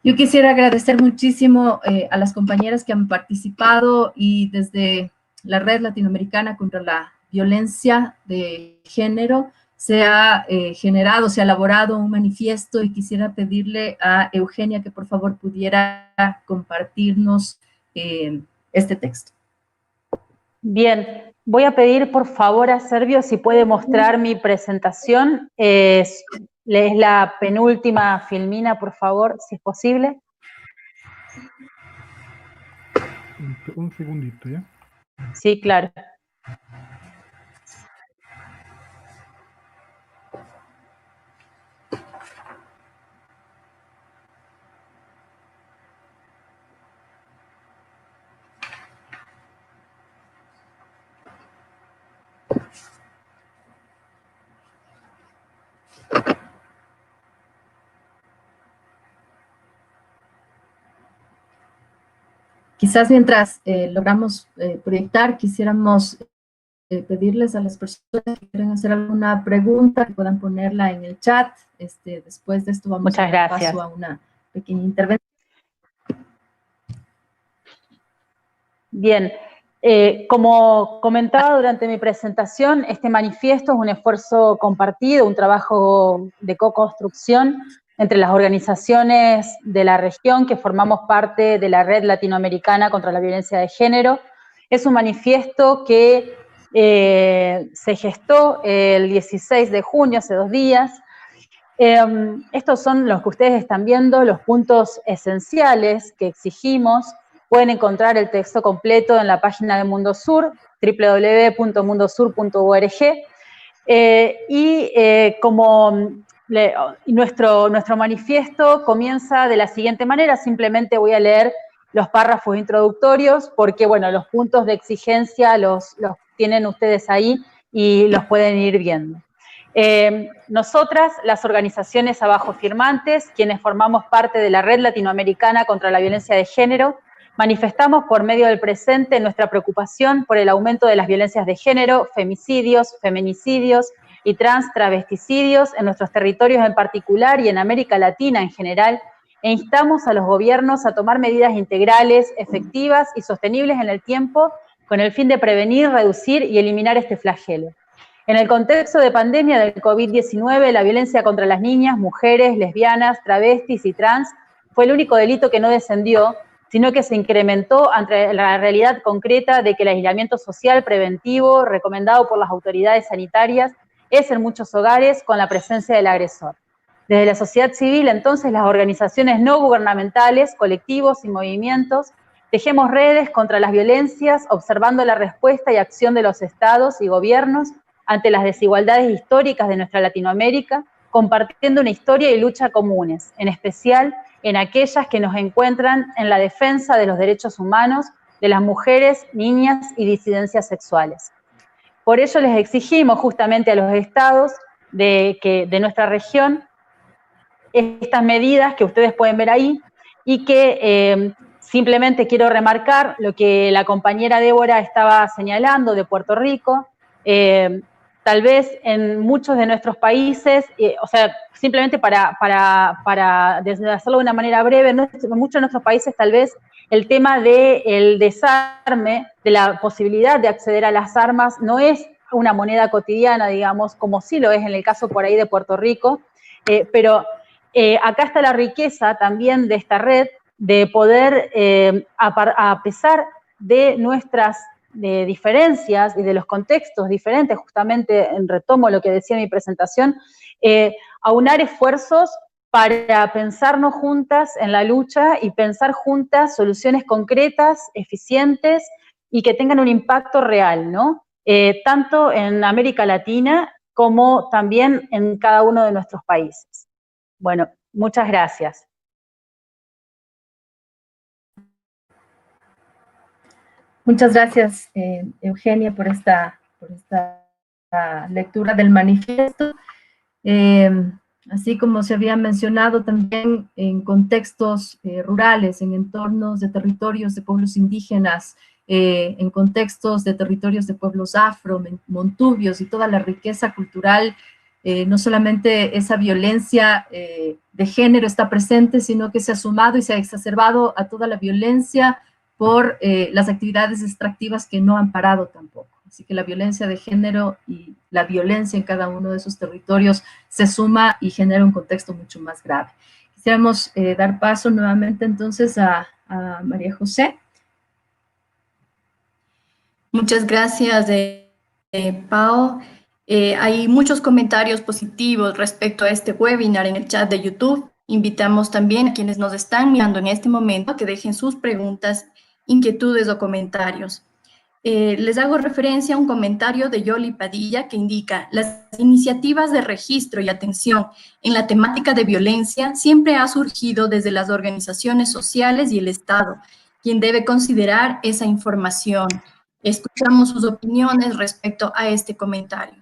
Yo quisiera agradecer muchísimo a las compañeras que han participado, y desde la Red Latinoamericana contra la Violencia de Género se ha se ha elaborado un manifiesto, y quisiera pedirle a Eugenia que por favor pudiera compartirnos este texto. Bien, voy a pedir por favor a Servio si puede mostrar mi presentación. Es la penúltima filmina, por favor, si es posible. Un segundito, ¿ya? Sí, claro. Quizás mientras logramos proyectar, quisiéramos pedirles a las personas que quieran hacer alguna pregunta, que puedan ponerla en el chat. Después de esto vamos Muchas a dar gracias. paso a una pequeña intervención. Bien, como comentaba durante mi presentación, este manifiesto es un esfuerzo compartido, un trabajo de co-construcción entre las organizaciones de la región que formamos parte de la Red Latinoamericana contra la Violencia de Género. Es un manifiesto que se gestó el 16 de junio, hace 2 días. Estos son los que ustedes están viendo, los puntos esenciales que exigimos. Pueden encontrar el texto completo en la página de Mundosur, www.mundosur.org. Nuestro manifiesto comienza de la siguiente manera, simplemente voy a leer los párrafos introductorios, porque bueno, los puntos de exigencia los tienen ustedes ahí y los pueden ir viendo. Nosotras, las organizaciones abajo firmantes, quienes formamos parte de la Red Latinoamericana contra la Violencia de Género, manifestamos por medio del presente nuestra preocupación por el aumento de las violencias de género, femicidios, feminicidios y travesticidios en nuestros territorios en particular y en América Latina en general, e instamos a los gobiernos a tomar medidas integrales, efectivas y sostenibles en el tiempo con el fin de prevenir, reducir y eliminar este flagelo. En el contexto de pandemia del COVID-19, la violencia contra las niñas, mujeres, lesbianas, travestis y trans fue el único delito que no descendió, sino que se incrementó ante la realidad concreta de que el aislamiento social preventivo recomendado por las autoridades sanitarias es en muchos hogares con la presencia del agresor. Desde la sociedad civil, entonces, las organizaciones no gubernamentales, colectivos y movimientos, tejemos redes contra las violencias, observando la respuesta y acción de los estados y gobiernos ante las desigualdades históricas de nuestra Latinoamérica, compartiendo una historia y lucha comunes, en especial en aquellas que nos encuentran en la defensa de los derechos humanos de las mujeres, niñas y disidencias sexuales. Por ello les exigimos justamente a los estados de nuestra región estas medidas que ustedes pueden ver ahí y que simplemente quiero remarcar lo que la compañera Débora estaba señalando de Puerto Rico. Tal vez en muchos de nuestros países, o sea, simplemente para hacerlo de una manera breve, en muchos de nuestros países tal vez el tema del desarme, de la posibilidad de acceder a las armas, no es una moneda cotidiana, digamos, como sí lo es en el caso por ahí de Puerto Rico, pero acá está la riqueza también de esta red de poder, a pesar de nuestras diferencias y de los contextos diferentes, justamente retomo lo que decía en mi presentación, aunar esfuerzos para pensarnos juntas en la lucha y pensar juntas soluciones concretas, eficientes y que tengan un impacto real, ¿no? Tanto en América Latina como también en cada uno de nuestros países. Bueno, muchas gracias. Muchas gracias, Eugenia, por esta lectura del manifiesto. Así como se había mencionado también en contextos rurales, en entornos de territorios de pueblos indígenas, en contextos de territorios de pueblos afro, montubios y toda la riqueza cultural, no solamente esa violencia de género está presente, sino que se ha sumado y se ha exacerbado a toda la violencia por las actividades extractivas que no han parado tampoco. Así que la violencia de género y la violencia en cada uno de esos territorios se suma y genera un contexto mucho más grave. Quisiéramos dar paso nuevamente entonces a María José. Muchas gracias, Pau. Hay muchos comentarios positivos respecto a este webinar en el chat de YouTube. Invitamos también a quienes nos están mirando en este momento a que dejen sus preguntas inquietudes o comentarios. Les hago referencia a un comentario de Yoli Padilla que indica: las iniciativas de registro y atención en la temática de violencia siempre ha surgido desde las organizaciones sociales y el Estado, quien debe considerar esa información. Escuchamos sus opiniones respecto a este comentario.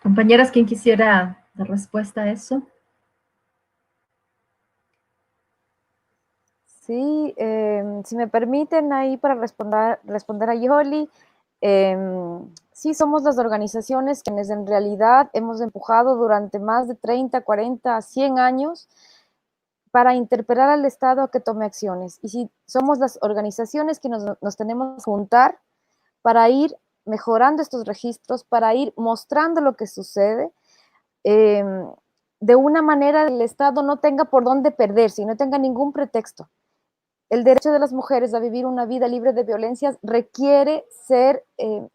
Compañeras, ¿quién quisiera dar respuesta a eso? Sí, si me permiten ahí para responder a Yoli, sí somos las organizaciones quienes en realidad hemos empujado durante más de 30, 40, 100 años para interpelar al Estado a que tome acciones. Y sí somos las organizaciones que nos tenemos que juntar para ir mejorando estos registros, para ir mostrando lo que sucede, de una manera que el Estado no tenga por dónde perderse y no tenga ningún pretexto. El derecho de las mujeres a vivir una vida libre de violencias requiere ser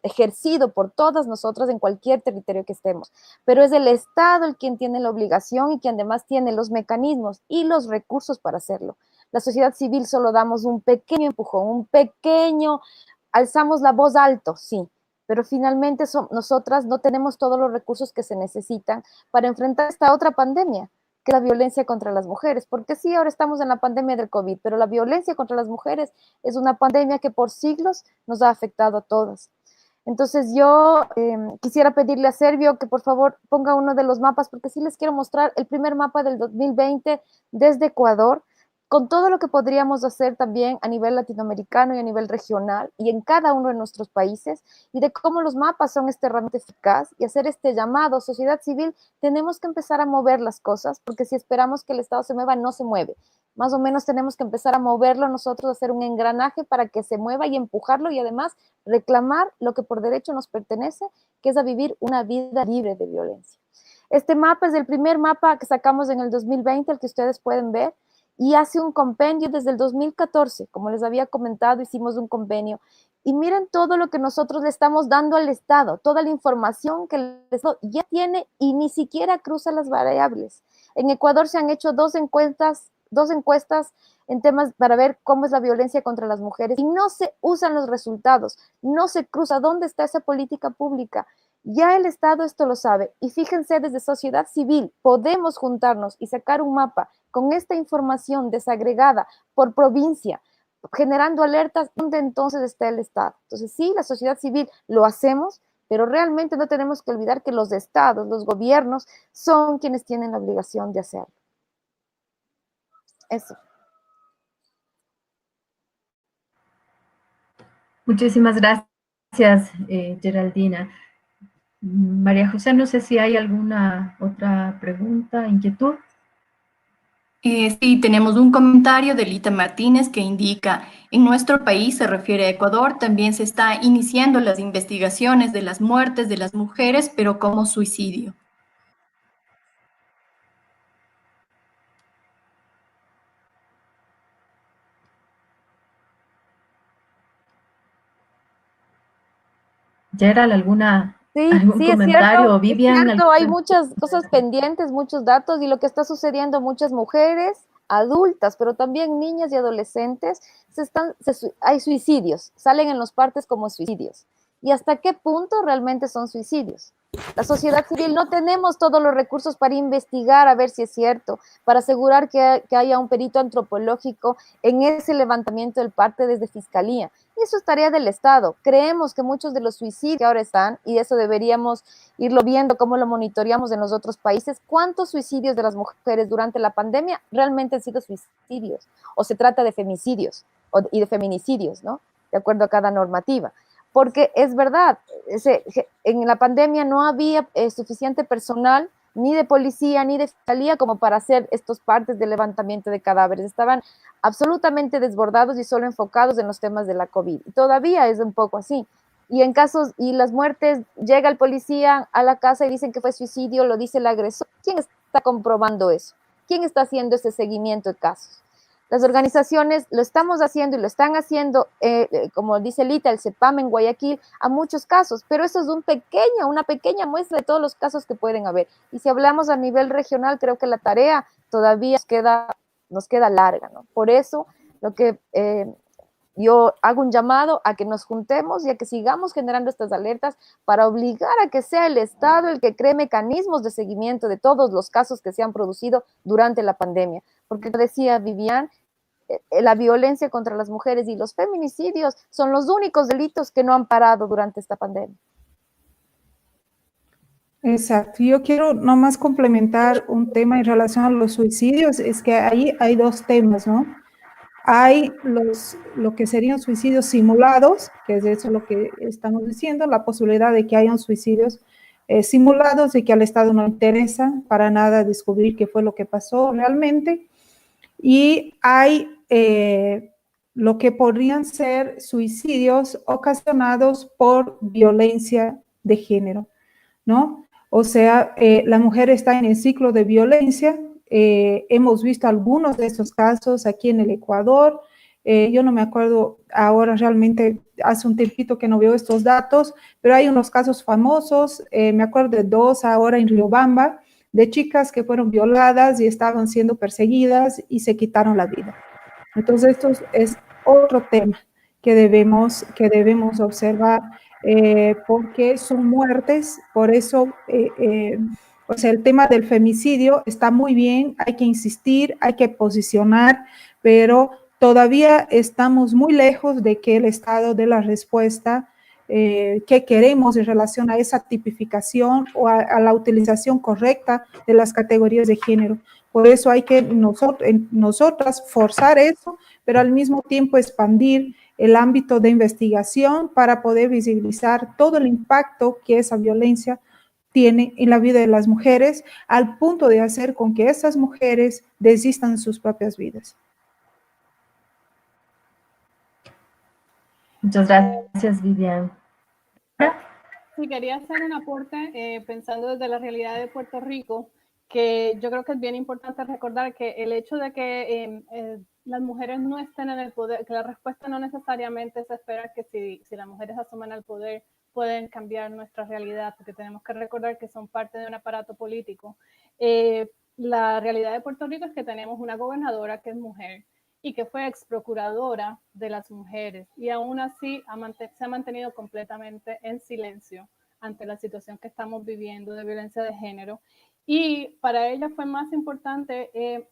ejercido por todas nosotras en cualquier territorio que estemos, pero es el Estado el quien tiene la obligación y quien además tiene los mecanismos y los recursos para hacerlo. La sociedad civil solo damos un pequeño empujón, un pequeño, alzamos la voz alto, sí, pero finalmente nosotras no tenemos todos los recursos que se necesitan para enfrentar esta otra pandemia, que es la violencia contra las mujeres, porque sí, ahora estamos en la pandemia del COVID, pero la violencia contra las mujeres es una pandemia que por siglos nos ha afectado a todas. Entonces yo quisiera pedirle a Servio que por favor ponga uno de los mapas, porque sí les quiero mostrar el primer mapa del 2020 desde Ecuador, con todo lo que podríamos hacer también a nivel latinoamericano y a nivel regional y en cada uno de nuestros países, y de cómo los mapas son esta herramienta eficaz y hacer este llamado. Sociedad civil, tenemos que empezar a mover las cosas, porque si esperamos que el Estado se mueva, no se mueve. Más o menos tenemos que empezar a moverlo nosotros, hacer un engranaje para que se mueva y empujarlo, y además reclamar lo que por derecho nos pertenece, que es a vivir una vida libre de violencia. Este mapa es el primer mapa que sacamos en el 2020, el que ustedes pueden ver, y hace un compendio desde el 2014, como les había comentado, hicimos un convenio, y miren todo lo que nosotros le estamos dando al Estado, toda la información que el Estado ya tiene y ni siquiera cruza las variables. En Ecuador se han hecho dos encuestas en temas para ver cómo es la violencia contra las mujeres, y no se usan los resultados, no se cruza. ¿Dónde está esa política pública? Ya el Estado esto lo sabe, y fíjense, desde sociedad civil podemos juntarnos y sacar un mapa con esta información desagregada por provincia, generando alertas. ¿Dónde entonces está el Estado? Entonces sí, la sociedad civil lo hacemos, pero realmente no tenemos que olvidar que los estados, los gobiernos, son quienes tienen la obligación de hacerlo. Eso. Muchísimas gracias, Geraldina. María José, no sé si hay alguna otra pregunta, inquietud. Sí, tenemos un comentario de Lita Martínez que indica: en nuestro país, se refiere a Ecuador, también se está iniciando las investigaciones de las muertes de las mujeres, pero como suicidio. Gerald, ¿algún Sí, es comentario? cierto, ¿O Vivian? hay muchas cosas pendientes, muchos datos, y lo que está sucediendo a muchas mujeres, adultas, pero también niñas y adolescentes, hay suicidios, salen en los partes como suicidios. ¿Y hasta qué punto realmente son suicidios? La sociedad civil no tenemos todos los recursos para investigar a ver si es cierto, para asegurar que haya un perito antropológico en ese levantamiento del parte desde Fiscalía. Y eso es tarea del Estado. Creemos que muchos de los suicidios que ahora están, y eso deberíamos irlo viendo, cómo lo monitoreamos en los otros países, cuántos suicidios de las mujeres durante la pandemia realmente han sido suicidios, o se trata de femicidios y de feminicidios, ¿no? De acuerdo a cada normativa. Porque es verdad, en la pandemia no había suficiente personal, ni de policía, ni de fiscalía, como para hacer estos partes de levantamiento de cadáveres. Estaban absolutamente desbordados y solo enfocados en los temas de la COVID. Y todavía es un poco así. Y en casos, y las muertes, llega el policía a la casa y dicen que fue suicidio, lo dice el agresor. ¿Quién está comprobando eso? ¿Quién está haciendo ese seguimiento de casos? Las organizaciones lo estamos haciendo y lo están haciendo, como dice Lita, el CEPAM en Guayaquil, a muchos casos, pero eso es una pequeña muestra de todos los casos que pueden haber. Y si hablamos a nivel regional, creo que la tarea todavía nos queda larga, ¿no? Por eso, lo que yo hago un llamado a que nos juntemos y a que sigamos generando estas alertas para obligar a que sea el Estado el que cree mecanismos de seguimiento de todos los casos que se han producido durante la pandemia. Porque decía Vivian, la violencia contra las mujeres y los feminicidios son los únicos delitos que no han parado durante esta pandemia. Exacto. Yo quiero nomás complementar un tema en relación a los suicidios, es que ahí hay dos temas, ¿no? Hay lo que serían suicidios simulados, que es eso lo que estamos diciendo, la posibilidad de que hayan suicidios simulados y que al Estado no interesa para nada descubrir qué fue lo que pasó realmente. Y hay lo que podrían ser suicidios ocasionados por violencia de género, ¿no? O sea, la mujer está en el ciclo de violencia. Hemos visto algunos de estos casos aquí en el Ecuador. Yo no me acuerdo ahora realmente, hace un tiempito que no veo estos datos, pero hay unos casos famosos. Me acuerdo de dos ahora en Riobamba, de chicas que fueron violadas y estaban siendo perseguidas y se quitaron la vida. Entonces, esto es otro tema que debemos observar, porque son muertes. Por eso, o sea, el tema del femicidio está muy bien, hay que insistir, hay que posicionar, pero todavía estamos muy lejos de que el Estado dé la respuesta que queremos en relación a esa tipificación o a la utilización correcta de las categorías de género. Por eso hay que nosotras forzar eso, pero al mismo tiempo expandir el ámbito de investigación para poder visibilizar todo el impacto que esa violencia tiene en la vida de las mujeres, al punto de hacer con que esas mujeres desistan de sus propias vidas. Muchas gracias, Vivian. Sí, quería hacer un aporte pensando desde la realidad de Puerto Rico, que yo creo que es bien importante recordar que el hecho de que las mujeres no estén en el poder, que la respuesta no necesariamente es esperar que si las mujeres asuman el poder pueden cambiar nuestra realidad, porque tenemos que recordar que son parte de un aparato político. La realidad de Puerto Rico es que tenemos una gobernadora que es mujer y que fue ex procuradora de las mujeres, y aún así se ha mantenido completamente en silencio ante la situación que estamos viviendo de violencia de género. Y para ella fue más importante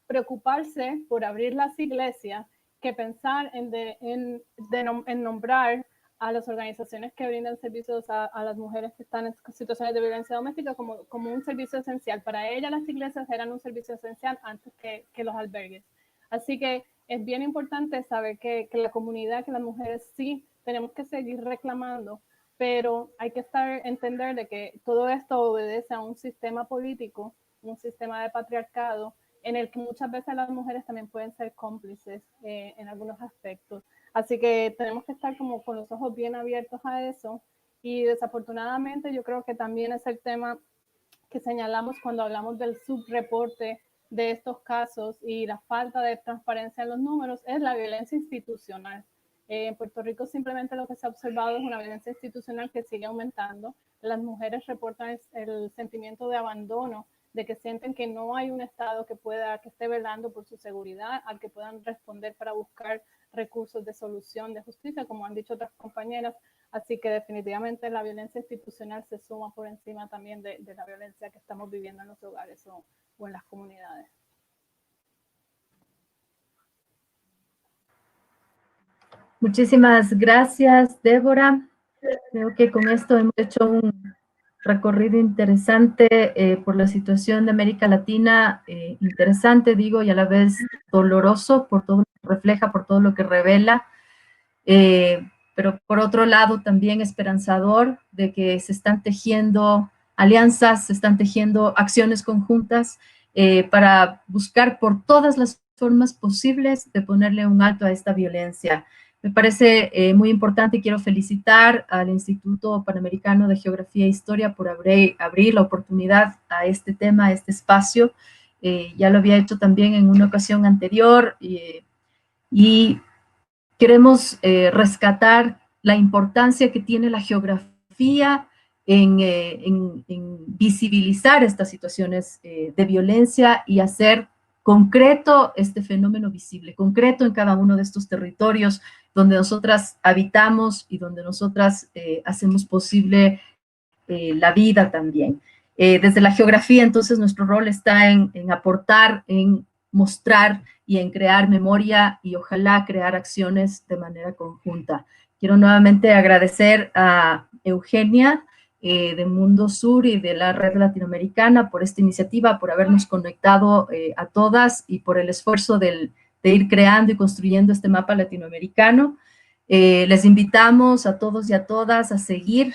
preocuparse por abrir las iglesias que pensar en nombrar a las organizaciones que brindan servicios a las mujeres que están en situaciones de violencia doméstica como un servicio esencial. Para ella las iglesias eran un servicio esencial antes que los albergues. Así que es bien importante saber que la comunidad, que las mujeres sí tenemos que seguir reclamando, pero hay que entender de que todo esto obedece a un sistema político, un sistema de patriarcado, en el que muchas veces las mujeres también pueden ser cómplices en algunos aspectos. Así que tenemos que estar como con los ojos bien abiertos a eso, y desafortunadamente yo creo que también es el tema que señalamos cuando hablamos del subreporte de estos casos y la falta de transparencia en los números, es la violencia institucional. En Puerto Rico simplemente lo que se ha observado es una violencia institucional que sigue aumentando. Las mujeres reportan el sentimiento de abandono, de que sienten que no hay un Estado que esté velando por su seguridad, al que puedan responder para buscar recursos de solución, de justicia, como han dicho otras compañeras. Así que definitivamente la violencia institucional se suma por encima también de la violencia que estamos viviendo en los hogares o en las comunidades. Muchísimas gracias, Débora. Creo que con esto hemos hecho un recorrido interesante por la situación de América Latina, interesante, digo, y a la vez doloroso por todo lo que refleja, por todo lo que revela, pero por otro lado también esperanzador de que se están tejiendo alianzas, se están tejiendo acciones conjuntas para buscar por todas las formas posibles de ponerle un alto a esta violencia. Me parece muy importante y quiero felicitar al Instituto Panamericano de Geografía e Historia por abrir la oportunidad a este tema, a este espacio. ya lo había hecho también en una ocasión anterior, y queremos rescatar la importancia que tiene la geografía en visibilizar estas situaciones de violencia y hacer concreto este fenómeno visible, concreto en cada uno de estos territorios donde nosotras habitamos y donde nosotras hacemos posible la vida también. Desde la geografía, entonces, nuestro rol está en aportar, en mostrar y en crear memoria y ojalá crear acciones de manera conjunta. Quiero nuevamente agradecer a Eugenia de Mundo Sur y de la Red Latinoamericana por esta iniciativa, por habernos conectado a todas y por el esfuerzo de ir creando y construyendo este mapa latinoamericano. Les invitamos a todos y a todas a seguir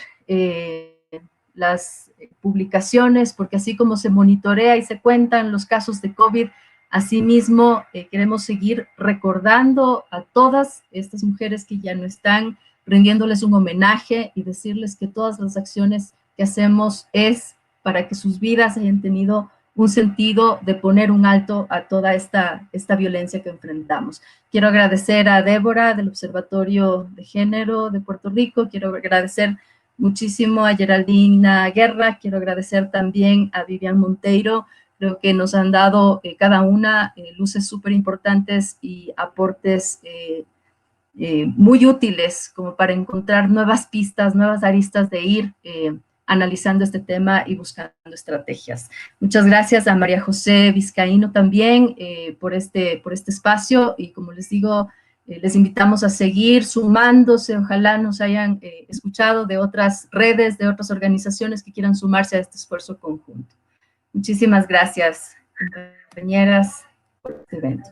las publicaciones, porque así como se monitorea y se cuentan los casos de COVID, asimismo queremos seguir recordando a todas estas mujeres que ya no están, rindiéndoles un homenaje y decirles que todas las acciones que hacemos es para que sus vidas hayan tenido un sentido de poner un alto a toda esta violencia que enfrentamos. Quiero agradecer a Débora del Observatorio de Género de Puerto Rico, quiero agradecer muchísimo a Geraldina Guerra, quiero agradecer también a Vivian Monteiro, creo que nos han dado cada una luces súper importantes y aportes muy útiles como para encontrar nuevas pistas, nuevas aristas de ir analizando este tema y buscando estrategias. Muchas gracias a María José Vizcaíno también por este espacio y como les digo, les invitamos a seguir sumándose, ojalá nos hayan escuchado de otras redes, de otras organizaciones que quieran sumarse a este esfuerzo conjunto. Muchísimas gracias, compañeras, por este evento.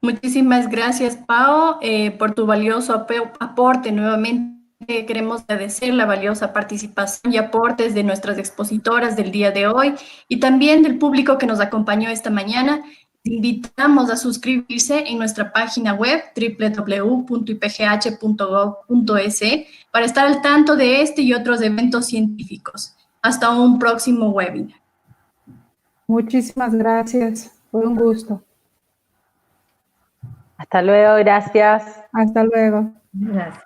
Muchísimas gracias, Pao, por tu valioso aporte. Nuevamente queremos agradecer la valiosa participación y aportes de nuestras expositoras del día de hoy y también del público que nos acompañó esta mañana. Te invitamos a suscribirse en nuestra página web www.ipgh.gov.es para estar al tanto de este y otros eventos científicos. Hasta un próximo webinar. Muchísimas gracias. Fue un gusto. Hasta luego, gracias. Hasta luego. Gracias.